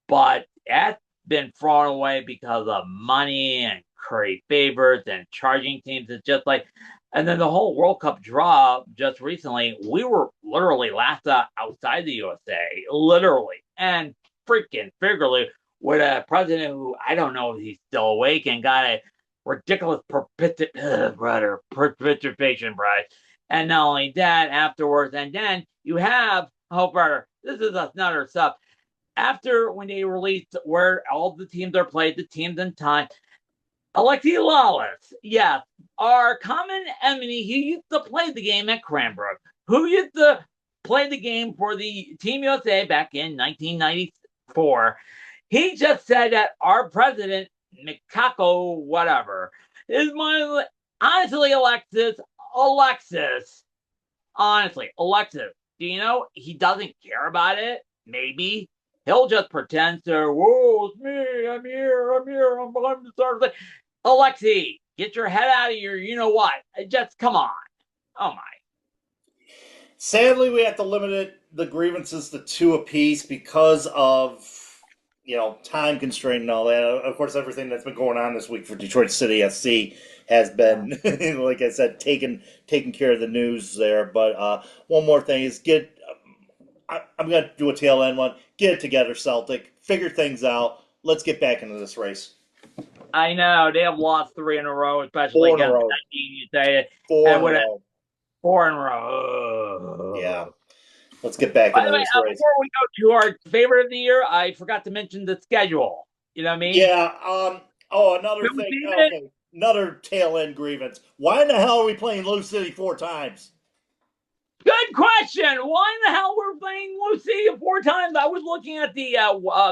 But that's been thrown away because of money and create favorites and charging teams. It's just like, and then the whole World Cup draw just recently, we were literally laughed at outside the USA, literally, and freaking figuratively, with a president who I don't know if he's still awake and got a ridiculous participation prize. And not only that, afterwards, and then you have, this is another stuff. After when they released where all the teams are played, the teams in time, Alexi Lawless, yes, our common enemy who used to play the game at Cranbrook, who used to play the game for the Team USA back in 1994, he just said that our president, Mikako whatever, is my honestly, Alexis, honestly, Alexis, do you know he doesn't care about it? Maybe he'll just pretend to, whoa, it's me, I'm here, I'm the star. Alexi, get your head out of your, you know what? Just come on. Oh my. Sadly, we have to limit the grievances to 2 apiece because of time constraint and all that. Of course, everything that's been going on this week for Detroit City FC has been, like I said, taking care of the news there. But one more thing is I'm going to do a tail end one. Get it together, Celtic. Figure things out. Let's get back into this race. I know they have lost 3 in a row, especially 4 in a against row. that team. You say 4 in a row. 4 in a row. Yeah. Let's get back By into the way, this race. before we go to our favorite of the year, I forgot to mention the schedule. You know what I mean? Yeah. Another thing. Okay. Another tail end grievance. Why in the hell are we playing Lou City 4 times? Good question. Why in the hell we're playing Lou City 4 times? I was looking at the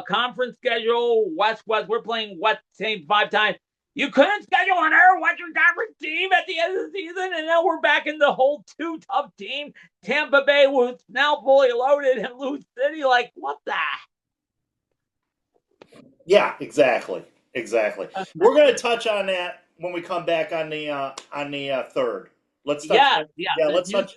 conference schedule. West. We're playing West same 5 times. You couldn't schedule another Western Conference team at the end of the season, and now we're back in the whole 2 tough team. Tampa Bay was now fully loaded, and Lou City, like, what the? Yeah, exactly. We're going to touch on that when we come back on the third. Let's touch. Let's touch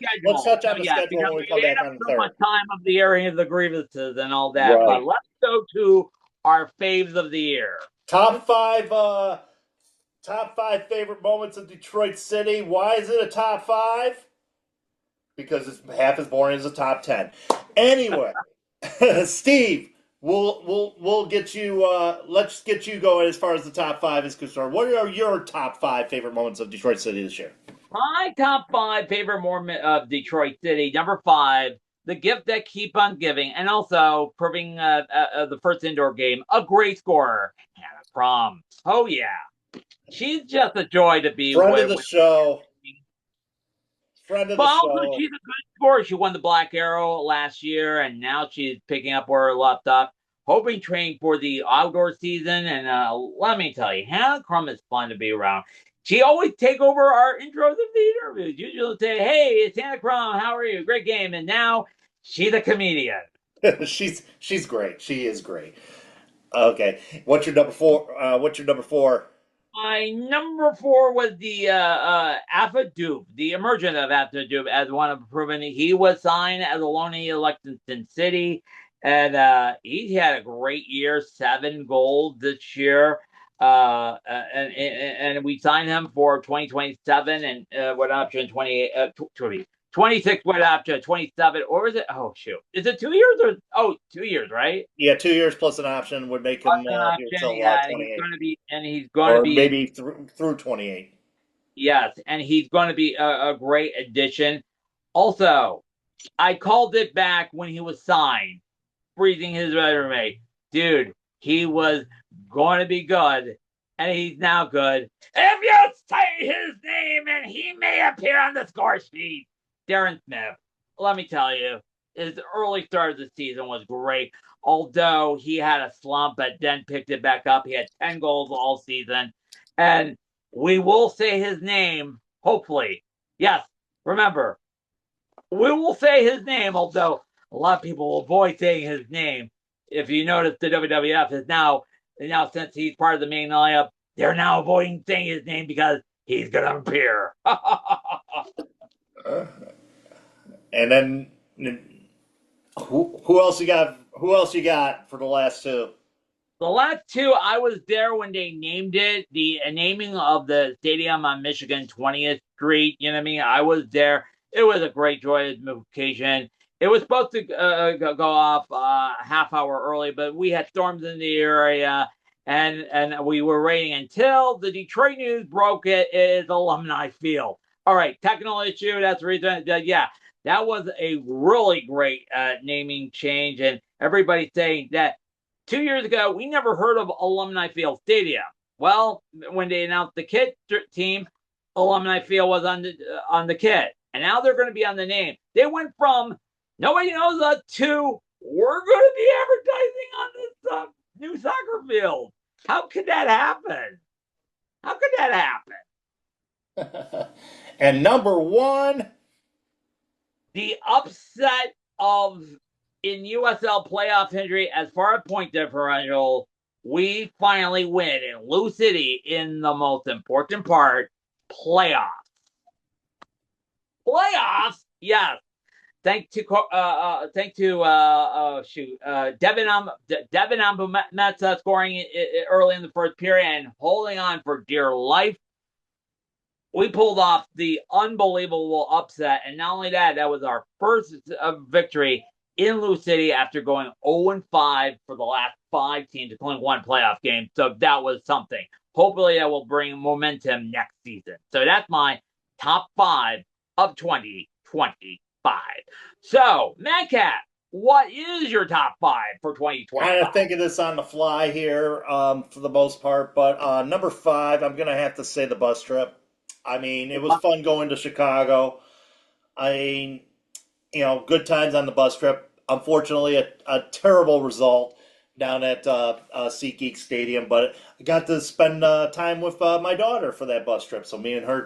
on the schedule when we come back on the third. Much time of the airing of the grievances and all that, Right. But let's go to our faves of the year. Top 5 favorite moments of Detroit City. Why is it a top 5? Because it's half as boring as a top 10. Anyway, Steve, we'll get you. Let's get you going as far as the top 5 is concerned. What are your top 5 favorite moments of Detroit City this year? My top 5 favorite moment of Detroit City. Number 5, the gift that keep on giving, and also proving the first indoor game a great scorer, Hannah Crum. Oh yeah, she's just a joy to be Friend with. of the show. But also, she's a good scorer. She won the Black Arrow last year, and now she's picking up where her left off. Hoping training for the outdoor season, and let me tell you, Hannah Crum is fun to be around. She always take over our intros of the interviews. Usually say, "Hey, it's Hannah Crum. How are you? Great game." And now she's a comedian. she's great. She is great. Okay, what's your number 4? My number 4 was the Afa Dube, the emergent of Afa Dube, as one of proven. He was signed as a loanee at Lexington City, and he had a great year, 7 goals this year. And we signed him for 2027 and what option 26 what option 27, or is it? Oh shoot, is it 2 years or 2 years, right? Yeah, 2 years plus an option would make him until 28. He's going to be maybe through 28. Yes, and he's going to be a great addition. Also, I called it back when he was signed, freezing his resume. Dude, he was going to be good, and he's now good. If you say his name and he may appear on the score sheet, Darren Smith, let me tell you, his early start of the season was great. Although he had a slump, but then picked it back up. He had 10 goals all season. And we will say his name, hopefully. Yes, remember, we will say his name, although a lot of people will avoid saying his name. If you notice, the WWF is now since he's part of the main lineup, they're now avoiding saying his name because he's going to appear. And then who else you got? Who else you got for the last 2? The last 2, I was there when they named it, the naming of the stadium on Michigan 20th Street. You know what I mean? I was there. It was a great joyous occasion. It was supposed to go off half hour early, but we had storms in the area, and we were waiting until the Detroit News broke it is Alumni Field. All right, technical issue. That's the reason. That was a really great naming change, and everybody's saying that 2 years ago, we never heard of Alumni Field Stadium. Well, when they announced the kid team, alumni feel was on the kit, and now they're going to be on the name. They went from nobody knows us to we're going to be advertising on this new soccer field. How could that happen? How could that happen? And number one, The upset of in USL playoff history as far as point differential, we finally win in Lou City in the most important part, playoffs. Playoffs, yes. Thanks to Devin Ambumeta scoring early in the first period and holding on for dear life. We pulled off the unbelievable upset, and not only that, that was our first victory in Lou City after going 0-5 for the last 5 teams, including one playoff game. So that was something. Hopefully, that will bring momentum next season. So that's my top 5 of 2025. So, Madcap, what is your top 5 for 2025? kind of thinking this on the fly here for the most part, but number 5, I'm going to have to say the bus trip. I mean, it was fun going to Chicago. I mean, good times on the bus trip. Unfortunately, a terrible result down at SeatGeek Stadium, but I got to spend time with my daughter for that bus trip. So me and her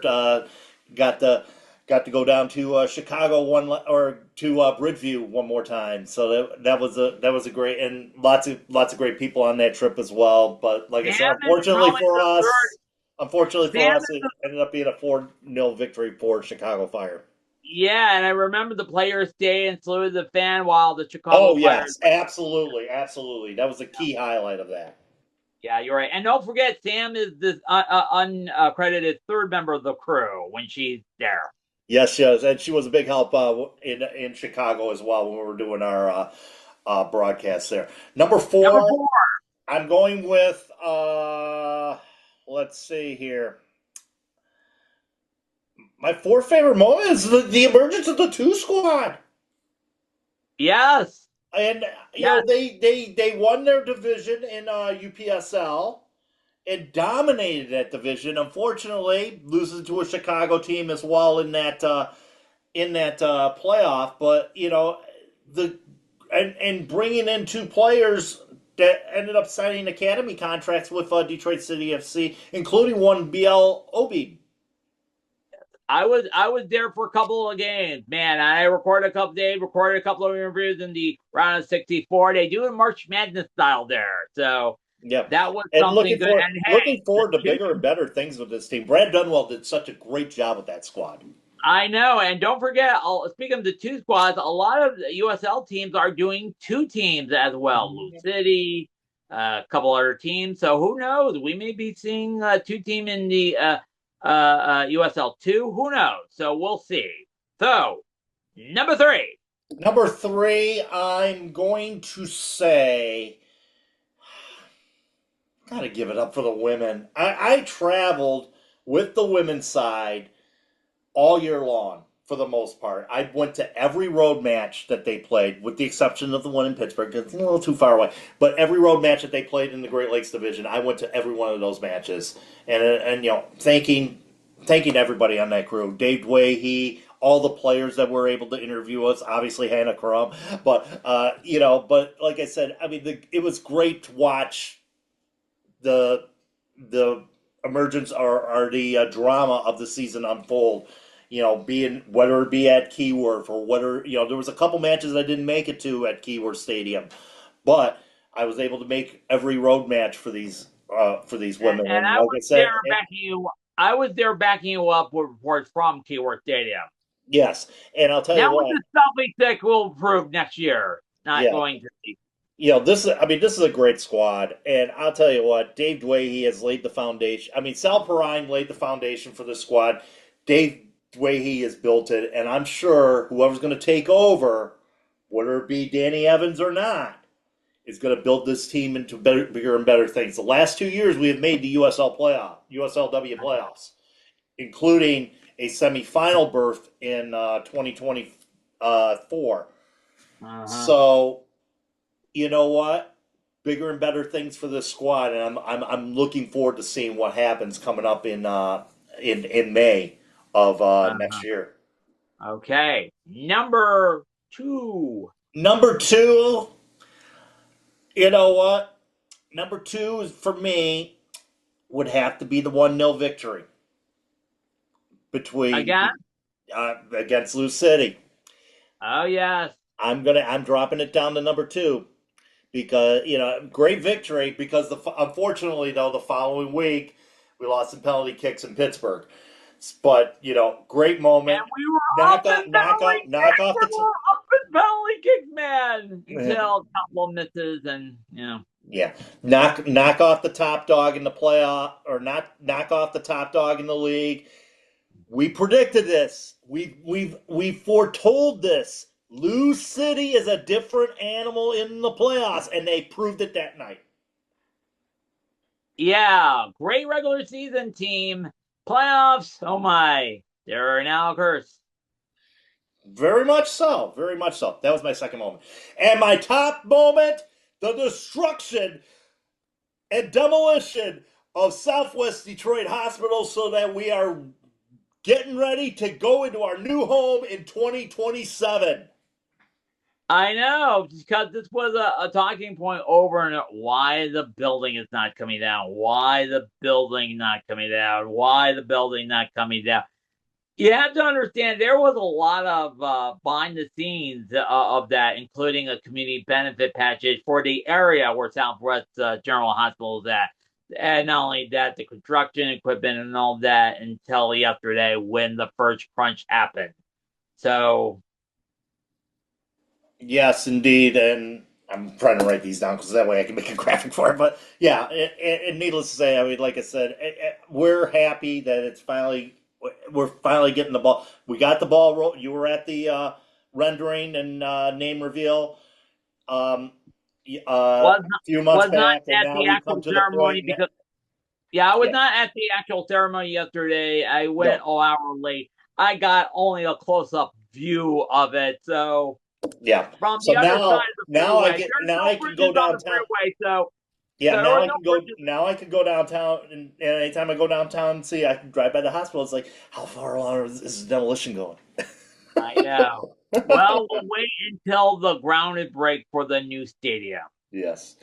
got to go down to Chicago to Bridgeview one more time. So that was a great, and lots of great people on that trip as well. But like I said, unfortunately for us, it ended up being a 4-0 victory for Chicago Fire. Yeah, and I remember the players stayed and saluted the fan while the Chicago Oh, Fire. yes, absolutely. That was a key highlight of that. Yeah, you're right. And don't forget, Sam is this uncredited third member of the crew when she's there. Yes, she is, and she was a big help in Chicago as well when we were doing our broadcast there. Number 4, I'm going with, let's see here. My 4th favorite moment is the emergence of the 2 squad. Yes. And they won their division in UPSL and dominated that division. Unfortunately, losing to a Chicago team as well in that playoff. But and bringing in 2 players that ended up signing academy contracts with Detroit City FC, including one BL Obi. I was there for a couple of games, man. I recorded a couple of interviews in the round of 64. They do a March Madness style there, so that was something good. Looking forward to bigger and better things with this team. Brad Dunwell did such a great job with that squad. I know, and don't forget, speaking of the 2 squads, a lot of USL teams are doing 2 teams as well. Lou City, a couple other teams. So who knows? We may be seeing a 2 team in the USL 2. Who knows? So we'll see. So, number 3. Number 3, I'm going to say, gotta give it up for the women. I traveled with the women's side all year long for the most part. I went to every road match that they played, with the exception of the one in Pittsburgh. It's a little too far away. But every road match that they played in the Great Lakes Division, I went to every one of those matches. And thanking everybody on that crew. Dave Dwahey, all the players that were able to interview us, obviously Hannah Crum. But, but like I said, I mean, it was great to watch the emergence or the drama of the season unfold. Whether it be at Keyworth or whether there was a couple matches I didn't make it to at Keyworth Stadium, but I was able to make every road match for these women. And I was there backing you up with reports from Keyworth Stadium. Yes, and I'll tell you what. Now with the Southie Stick will improve next year. Not going to be. This is a great squad, and I'll tell you what, Dave Dwahey has laid the foundation. I mean, Sal Perrine laid the foundation for this squad. Dave Dwahey has built it, and I'm sure whoever's going to take over, whether it be Danny Evans or not, is going to build this team into bigger and better things. The last 2 years, we have made the USLW playoffs, including a semifinal berth in 2024. So, you know what? Bigger and better things for this squad, and I'm looking forward to seeing what happens coming up in in May of next year. Okay. Number 2. Number 2, you know what? Number 2 is for me would have to be the 1-0 victory between Again? against Louis City. Oh, yes. I'm dropping it down to number 2 because great victory because unfortunately though the following week we lost some penalty kicks in Pittsburgh, but great moment. And we were Knock up off, and knock off, penalty knock kicks. off We the. were up and penalty kicks, man. Until a couple of misses and, Yeah, knock off the top dog in the playoff, or not knock off the top dog in the league. We predicted this. We foretold this. Lou City is a different animal in the playoffs, and they proved it that night. Yeah, great regular season team. Playoffs, oh my, they're now a curse. Very much so. Very much so. That was my second moment. And my top moment, the destruction and demolition of Southwest Detroit Hospital so that we are getting ready to go into our new home in 2027. I know, because this was a talking point over and over. Why the building is not coming down? Why the building not coming down? Why the building not coming down? You have to understand there was a lot of behind the scenes of that, including a community benefit package for the area where Southwest General Hospital is at. And not only that, the construction equipment and all that until yesterday when the first crunch happened. So, Yes, indeed. And I'm trying to write these down because that way I can make a graphic for it. But yeah, and needless to say, I mean, like I said, we're happy that we're finally getting the ball. We got the ball. You were at the rendering and name reveal a was few months not back, and at now the we come actual to the ceremony point. because I was Yeah, not at the actual ceremony yesterday. I went no, an hour late. I got only a close up view of it. So yeah. from So the other side now, of the freeway, there's now no I can go bridges on the downtown. freeway, so Yeah, there were no bridges. now I can go downtown, and anytime I go downtown and see, I can drive by the hospital. It's like, how far along is the demolition going? I know. Well, we'll wait until the grounded break for the new stadium. Yes.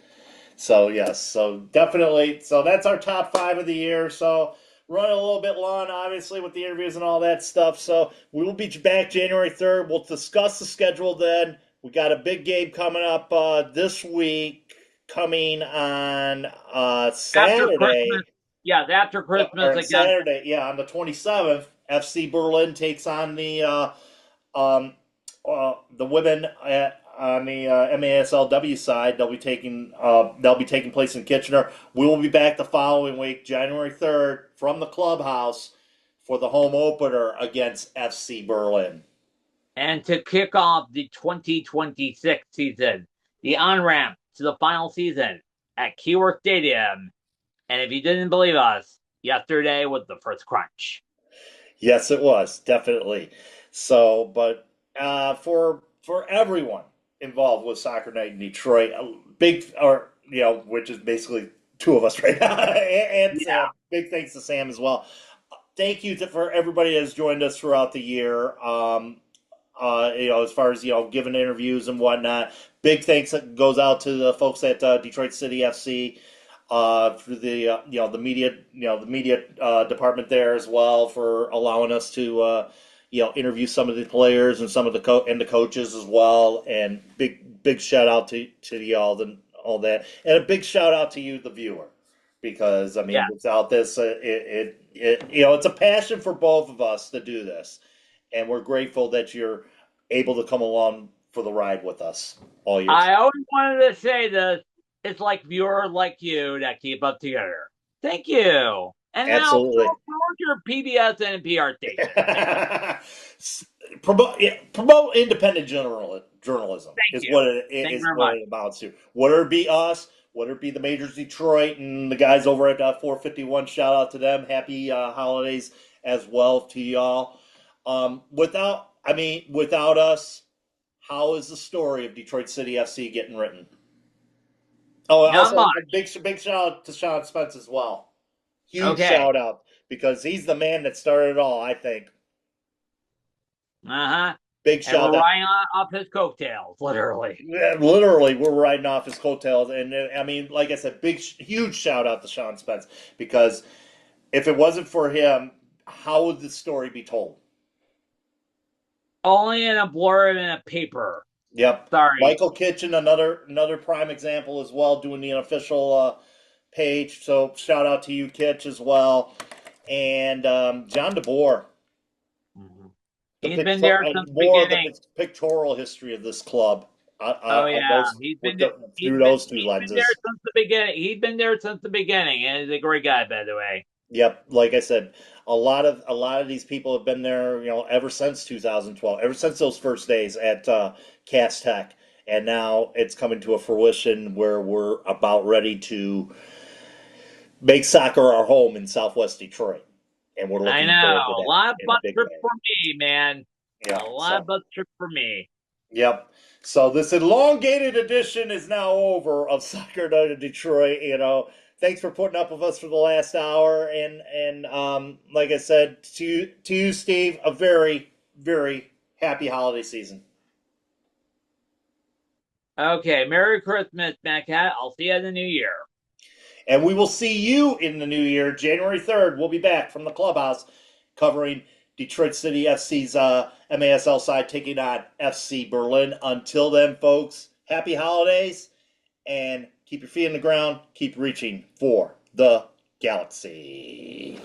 So yes, so definitely. So that's our top 5 of the year. So running a little bit long, obviously, with the interviews and all that stuff. So we will be back January 3rd. We'll discuss the schedule then. We got a big game coming up this week, coming on After Saturday. Christmas, yes, after Or Christmas on again. Saturday, yeah, on the 27th, FC Berlin takes on um, the women on the MASLW side. They'll be taking place in Kitchener. We will be back the following week, January 3rd, from the clubhouse for the home opener against FC Berlin. And to kick off the 2026 season, the on ramp to the final season at Keyworth Stadium. And if you didn't believe us, yesterday was the first crunch. Yes, it was definitely. So, but for everyone involved with Soccer Night in Detroit, a big which is basically 2 of us right now, and Yeah. Sam. Big thanks to Sam as well. Thank you for everybody that has joined us throughout the year. As far as giving interviews and whatnot. Big thanks that goes out to the folks at Detroit City FC. For the the media department there as well for allowing us to interview some of the players and some of the the coaches as well, and big shout out to y'all and all that, and a big shout out to you, the viewer, because I mean without this it's a passion for both of us to do this, and we're grateful that you're able to come along for the ride with us all year. I always wanted to say this. It's like viewers like you that keep us together. Thank you. And Absolutely. now promote your PBS and NPR station. Promote independent journalism Thank is you. what it Thank you is very what much. it amounts to. Whether it be us, whether it be the Majors Detroit and the guys over at 451, shout out to them. Happy holidays as well to y'all. Without us, how is the story of Detroit City FC getting written? Oh, and Not also much. a big shout out to Sean Spence as well. Huge Okay. shout out because he's the man that started it all, I think. Uh-huh. Big And shout we're out. riding off his coattails, literally. Yeah, literally, we're riding off his coattails. And I mean, like I said, huge shout out to Sean Spence, because if it wasn't for him, how would the story be told? Only in a blurb in a paper. Yep. Sorry. Michael Kitchen, another prime example as well, doing the unofficial page. So shout out to you, Kitch, as well. And John DeBoer. Mhm. He's been there since the More of beginning. the pictorial history of this club. Oh yeah, Through those two he's been there lenses. since the beginning. He's been there since the beginning, and he's a great guy, by the way. Yep, like I said, a lot of these people have been there, ever since 2012, ever since those first days at Cast Tech, and now it's coming to a fruition where we're about ready to make soccer our home in Southwest Detroit, and we're I looking know. forward to A that lot of in a bus big trips way. for me, man. Yeah, A lot of bus trips for me. Yep. So this elongated edition is now over of Soccer Night in Detroit. Thanks for putting up with us for the last hour, and like I said to you, Steve, a very, very happy holiday season. Okay, Merry Christmas, Matt Cat. I'll see you in the new year. And we will see you in the new year, January 3rd. We'll be back from the clubhouse covering Detroit City FC's MASL side taking on FC Berlin. Until then, folks, happy holidays, and keep your feet on the ground. Keep reaching for the galaxy.